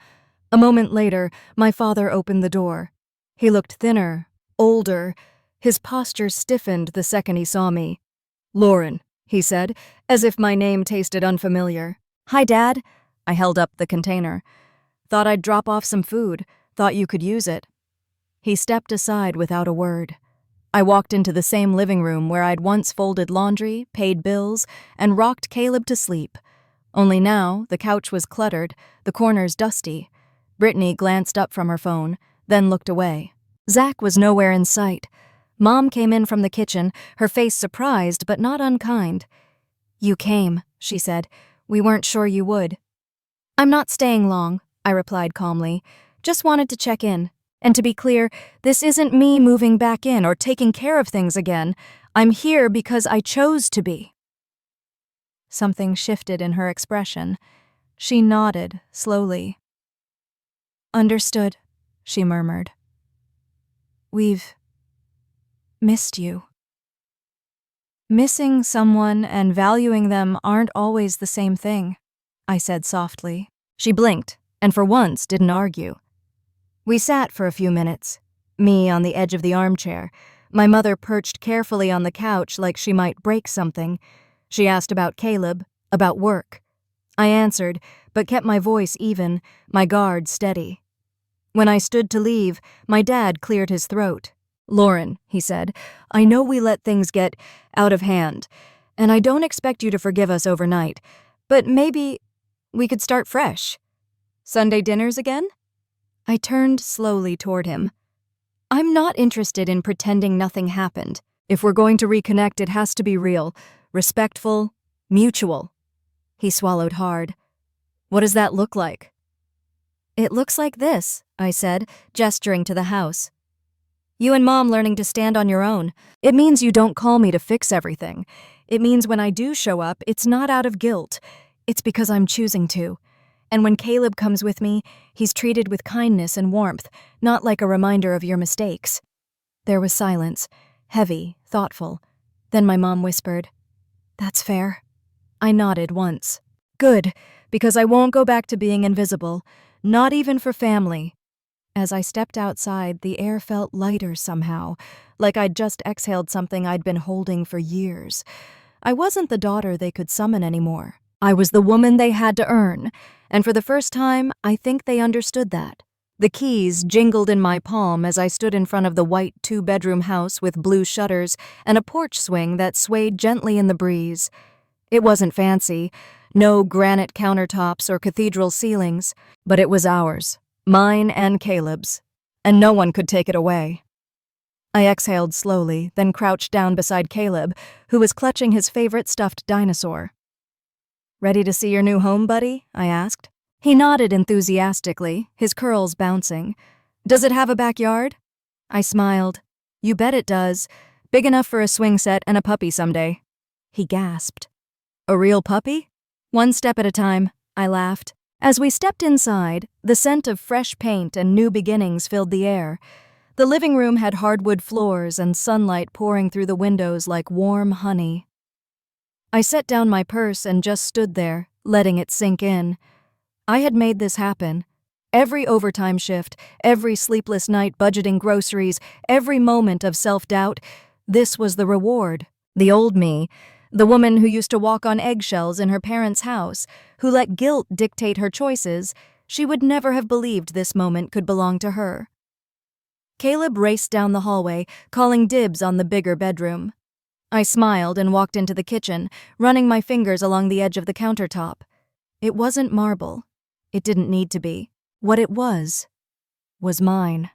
A moment later, my father opened the door. He looked thinner, older. His posture stiffened the second he saw me. "Lauren," he said, as if my name tasted unfamiliar. "Hi, Dad." I held up the container. "Thought I'd drop off some food. Thought you could use it." He stepped aside without a word. I walked into the same living room where I'd once folded laundry, paid bills, and rocked Caleb to sleep. Only now, the couch was cluttered, the corners dusty. Brittany glanced up from her phone, then looked away. Zach was nowhere in sight. Mom came in from the kitchen, her face surprised but not unkind. "You came," she said. "We weren't sure you would." "I'm not staying long," I replied calmly. "Just wanted to check in. And to be clear, this isn't me moving back in or taking care of things again. I'm here because I chose to be." Something shifted in her expression. She nodded, slowly. "Understood," she murmured. "We've missed you." Missing someone and valuing them aren't always the same thing, I said softly. She blinked, and for once didn't argue. We sat for a few minutes, me on the edge of the armchair, my mother perched carefully on the couch like she might break something. She asked about Caleb, about work. I answered, but kept my voice even, my guard steady. When I stood to leave, my dad cleared his throat. "Lauren," he said, "I know we let things get out of hand, and I don't expect you to forgive us overnight, but maybe we could start fresh. Sunday dinners again?" I turned slowly toward him. "I'm not interested in pretending nothing happened. If we're going to reconnect, it has to be real, respectful, mutual." He swallowed hard. "What does that look like?" "It looks like this," I said, gesturing to the house. "You and Mom learning to stand on your own. It means you don't call me to fix everything. It means when I do show up, it's not out of guilt. It's because I'm choosing to. And when Caleb comes with me, he's treated with kindness and warmth, not like a reminder of your mistakes." There was silence, heavy, thoughtful. Then my mom whispered, "That's fair." I nodded once. Good, because I won't go back to being invisible, not even for family. As I stepped outside, the air felt lighter somehow, like I'd just exhaled something I'd been holding for years. I wasn't the daughter they could summon anymore. I was the woman they had to earn, and for the first time, I think they understood that. The keys jingled in my palm as I stood in front of the white two-bedroom house with blue shutters and a porch swing that swayed gently in the breeze. It wasn't fancy, no granite countertops or cathedral ceilings, but it was ours, mine and Caleb's, and no one could take it away. I exhaled slowly, then crouched down beside Caleb, who was clutching his favorite stuffed dinosaur. "Ready to see your new home, buddy?" I asked. He nodded enthusiastically, his curls bouncing. "Does it have a backyard?" I smiled. "You bet it does. Big enough for a swing set and a puppy someday." He gasped. "A real puppy?" "One step at a time," I laughed. As we stepped inside, the scent of fresh paint and new beginnings filled the air. The living room had hardwood floors and sunlight pouring through the windows like warm honey. I set down my purse and just stood there, letting it sink in. I had made this happen. Every overtime shift, every sleepless night budgeting groceries, every moment of self-doubt, this was the reward. The old me, the woman who used to walk on eggshells in her parents' house, who let guilt dictate her choices, she would never have believed this moment could belong to her. Caleb raced down the hallway, calling dibs on the bigger bedroom. I smiled and walked into the kitchen, running my fingers along the edge of the countertop. It wasn't marble. It didn't need to be. What it was mine.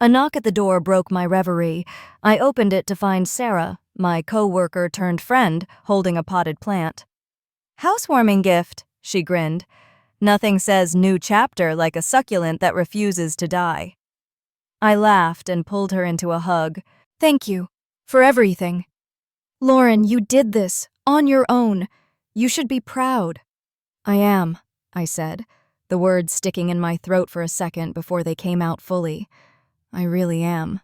A knock at the door broke my reverie. I opened it to find Sarah, my co-worker turned friend, holding a potted plant. "Housewarming gift," she grinned. "Nothing says new chapter like a succulent that refuses to die." I laughed and pulled her into a hug. "Thank you. For everything. Lauren, you did this, on your own. You should be proud." "I am," I said, the words sticking in my throat for a second before they came out fully. "I really am."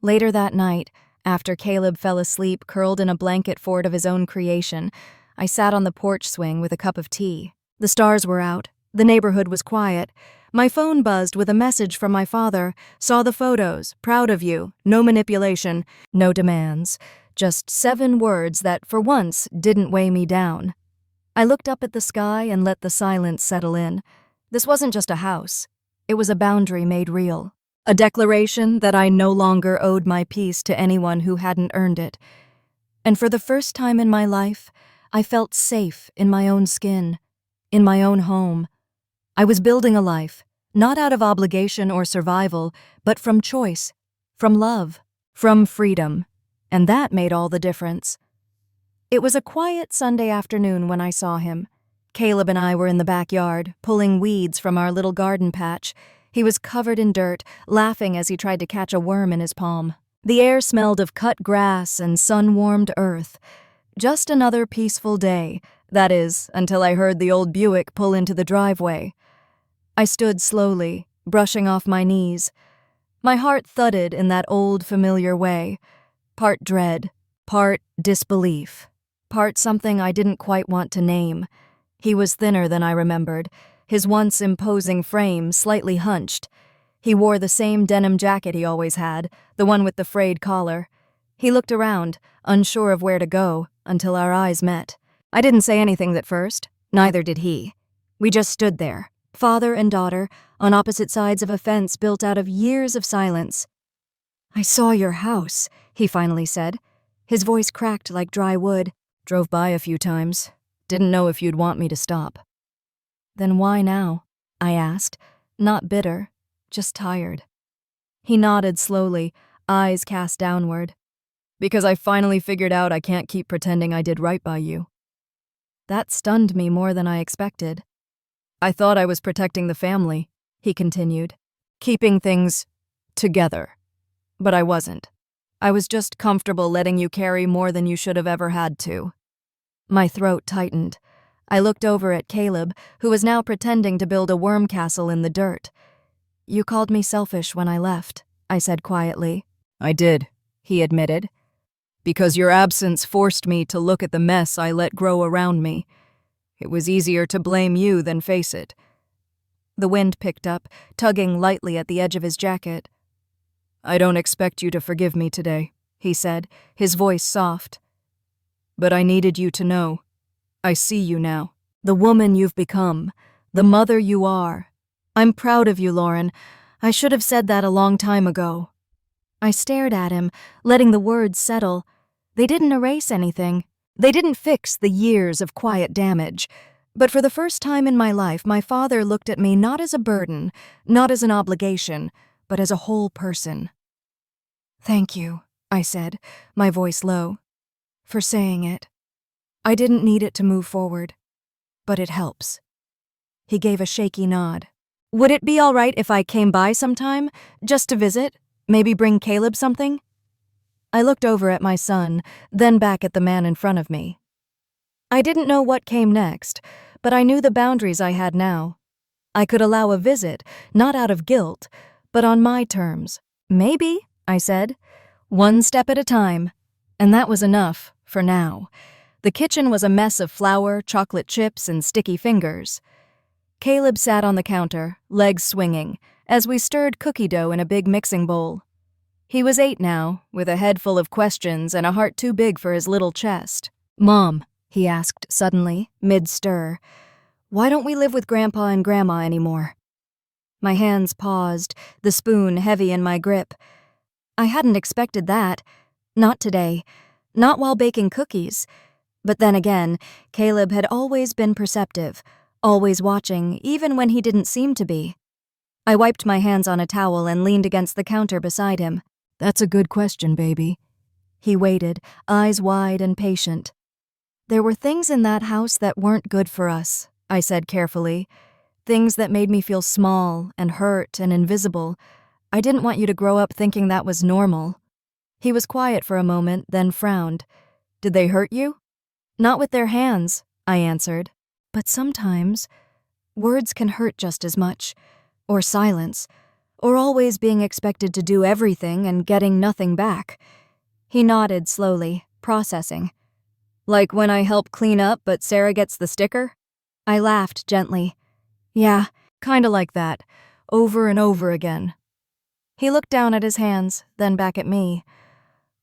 Later that night, after Caleb fell asleep curled in a blanket fort of his own creation, I sat on the porch swing with a cup of tea. The stars were out. The neighborhood was quiet. My phone buzzed with a message from my father. "Saw the photos. Proud of you. No manipulation. No demands." Just 7 words that, for once, didn't weigh me down. I looked up at the sky and let the silence settle in. This wasn't just a house. It was a boundary made real. A declaration that I no longer owed my peace to anyone who hadn't earned it. And for the first time in my life, I felt safe in my own skin, in my own home. I was building a life, not out of obligation or survival, but from choice, from love, from freedom, and that made all the difference. It was a quiet Sunday afternoon when I saw him. Caleb and I were in the backyard, pulling weeds from our little garden patch. He was covered in dirt, laughing as he tried to catch a worm in his palm. The air smelled of cut grass and sun-warmed earth. Just another peaceful day, that is, until I heard the old Buick pull into the driveway. I stood slowly, brushing off my knees. My heart thudded in that old familiar way, part dread, part disbelief, part something I didn't quite want to name. He was thinner than I remembered, his once imposing frame slightly hunched. He wore the same denim jacket he always had, the one with the frayed collar. He looked around, unsure of where to go, until our eyes met. I didn't say anything at first, neither did he. We just stood there, father and daughter, on opposite sides of a fence built out of years of silence. "I saw your house," he finally said. His voice cracked like dry wood. "Drove by a few times. Didn't know if you'd want me to stop." "Then why now?" I asked, not bitter, just tired. He nodded slowly, eyes cast downward. "Because I finally figured out I can't keep pretending I did right by you." That stunned me more than I expected. "I thought I was protecting the family," he continued, "keeping things together. But I wasn't. I was just comfortable letting you carry more than you should have ever had to." My throat tightened. I looked over at Caleb, who was now pretending to build a worm castle in the dirt. "You called me selfish when I left," I said quietly. "I did," he admitted. "Because your absence forced me to look at the mess I let grow around me. It was easier to blame you than face it. The wind picked up, tugging lightly at the edge of his jacket. I don't expect you to forgive me today, he said, his voice soft. But I needed you to know. I see you now. The woman you've become. The mother you are. I'm proud of you, Lauren. I should have said that a long time ago. I stared at him, letting the words settle. They didn't erase anything. They didn't fix the years of quiet damage. But for the first time in my life, my father looked at me not as a burden, not as an obligation, but as a whole person. Thank you, I said, my voice low, for saying it. I didn't need it to move forward, but it helps. He gave a shaky nod. Would it be all right if I came by sometime, just to visit? Maybe bring Caleb something? I looked over at my son, then back at the man in front of me. I didn't know what came next, but I knew the boundaries I had now. I could allow a visit, not out of guilt, but on my terms. Maybe, I said, one step at a time. And that was enough, for now. The kitchen was a mess of flour, chocolate chips, and sticky fingers. Caleb sat on the counter, legs swinging, as we stirred cookie dough in a big mixing bowl. He was 8 now, with a head full of questions and a heart too big for his little chest. Mom, he asked suddenly, mid-stir, why don't we live with Grandpa and Grandma anymore? My hands paused, the spoon heavy in my grip. I hadn't expected that. Not today. Not while baking cookies. But then again, Caleb had always been perceptive, always watching, even when he didn't seem to be. I wiped my hands on a towel and leaned against the counter beside him. That's a good question, baby. He waited, eyes wide and patient. There were things in that house that weren't good for us, I said carefully. Things that made me feel small and hurt and invisible. I didn't want you to grow up thinking that was normal. He was quiet for a moment, then frowned. Did they hurt you? Not with their hands, I answered. But sometimes, words can hurt just as much. Or silence. Or always being expected to do everything and getting nothing back. He nodded slowly, processing. Like when I help clean up but Sarah gets the sticker? I laughed gently. Yeah, kinda like that. Over and over again. He looked down at his hands, then back at me.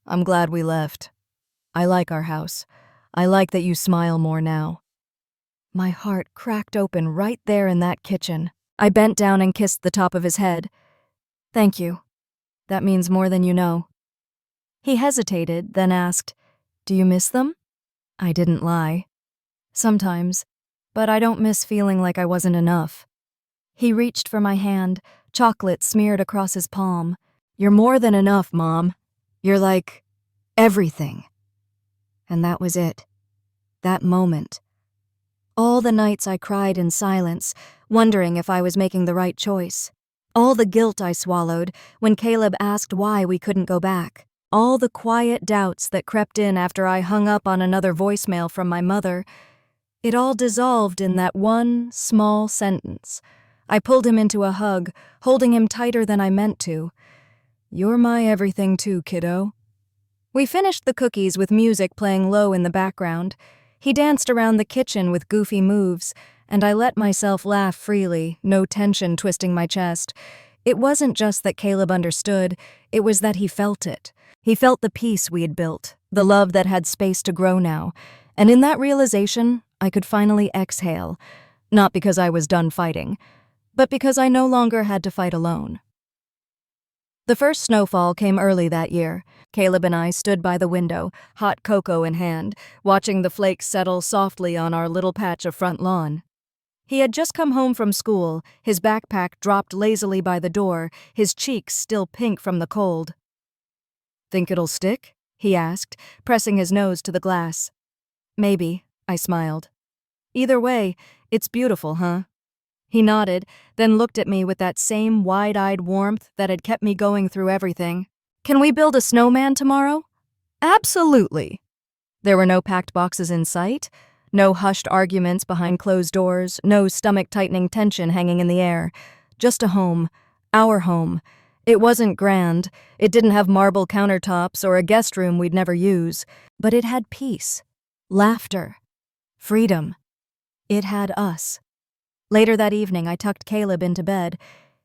I'm glad we left. I like our house. I like that you smile more now. My heart cracked open right there in that kitchen. I bent down and kissed the top of his head. Thank you. That means more than you know. He hesitated, then asked, Do you miss them? I didn't lie. Sometimes, but I don't miss feeling like I wasn't enough. He reached for my hand, chocolate smeared across his palm. You're more than enough, Mom. You're like everything. And that was it. That moment. All the nights I cried in silence, wondering if I was making the right choice. All the guilt I swallowed when Caleb asked why we couldn't go back. All the quiet doubts that crept in after I hung up on another voicemail from my mother. It all dissolved in that one small sentence. I pulled him into a hug, holding him tighter than I meant to. You're my everything too, kiddo. We finished the cookies with music playing low in the background. He danced around the kitchen with goofy moves, and I let myself laugh freely, no tension twisting my chest. It wasn't just that Caleb understood, it was that he felt it. He felt the peace we had built, the love that had space to grow now, and in that realization, I could finally exhale, not because I was done fighting, but because I no longer had to fight alone. The first snowfall came early that year. Caleb and I stood by the window, hot cocoa in hand, watching the flakes settle softly on our little patch of front lawn. He had just come home from school, his backpack dropped lazily by the door, his cheeks still pink from the cold. Think it'll stick? He asked, pressing his nose to the glass. Maybe, I smiled. Either way, it's beautiful, huh? He nodded, then looked at me with that same wide-eyed warmth that had kept me going through everything. Can we build a snowman tomorrow? Absolutely. There were no packed boxes in sight, no hushed arguments behind closed doors, no stomach-tightening tension hanging in the air. Just a home. Our home. It wasn't grand. It didn't have marble countertops or a guest room we'd never use. But it had peace. Laughter. Freedom. It had us. Later that evening, I tucked Caleb into bed,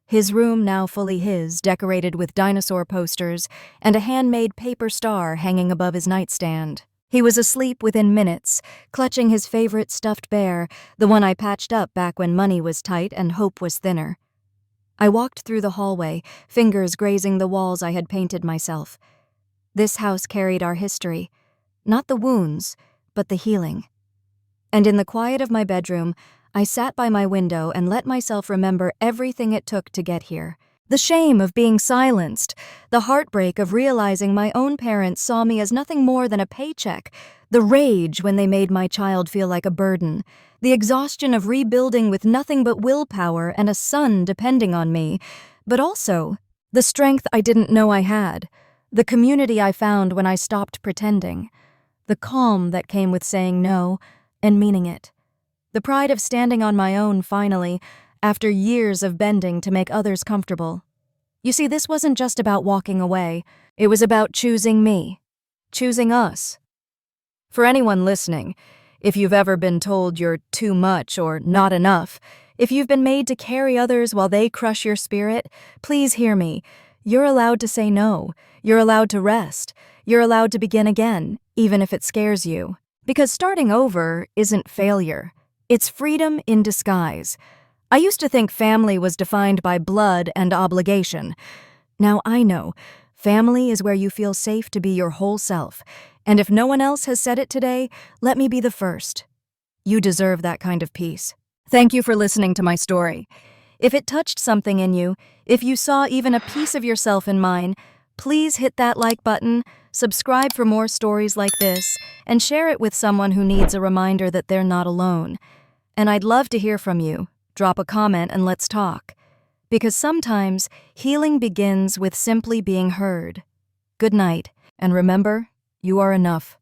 his room now fully his, decorated with dinosaur posters and a handmade paper star hanging above his nightstand. He was asleep within minutes, clutching his favorite stuffed bear, the one I patched up back when money was tight and hope was thinner. I walked through the hallway, fingers grazing the walls I had painted myself. This house carried our history, not the wounds, but the healing. And in the quiet of my bedroom, I sat by my window and let myself remember everything it took to get here. The shame of being silenced, the heartbreak of realizing my own parents saw me as nothing more than a paycheck, the rage when they made my child feel like a burden, the exhaustion of rebuilding with nothing but willpower and a son depending on me, but also the strength I didn't know I had, the community I found when I stopped pretending, the calm that came with saying no and meaning it, the pride of standing on my own finally, after years of bending to make others comfortable. You see, this wasn't just about walking away. It was about choosing me, choosing us. For anyone listening, if you've ever been told you're too much or not enough, if you've been made to carry others while they crush your spirit, please hear me. You're allowed to say no. You're allowed to rest. You're allowed to begin again, even if it scares you. Because starting over isn't failure. It's freedom in disguise. I used to think family was defined by blood and obligation. Now I know, family is where you feel safe to be your whole self. And if no one else has said it today, let me be the first. You deserve that kind of peace. Thank you for listening to my story. If it touched something in you, if you saw even a piece of yourself in mine, please hit that like button, subscribe for more stories like this, and share it with someone who needs a reminder that they're not alone. And I'd love to hear from you. Drop a comment and let's talk. Because sometimes healing begins with simply being heard. Good night, and remember, you are enough.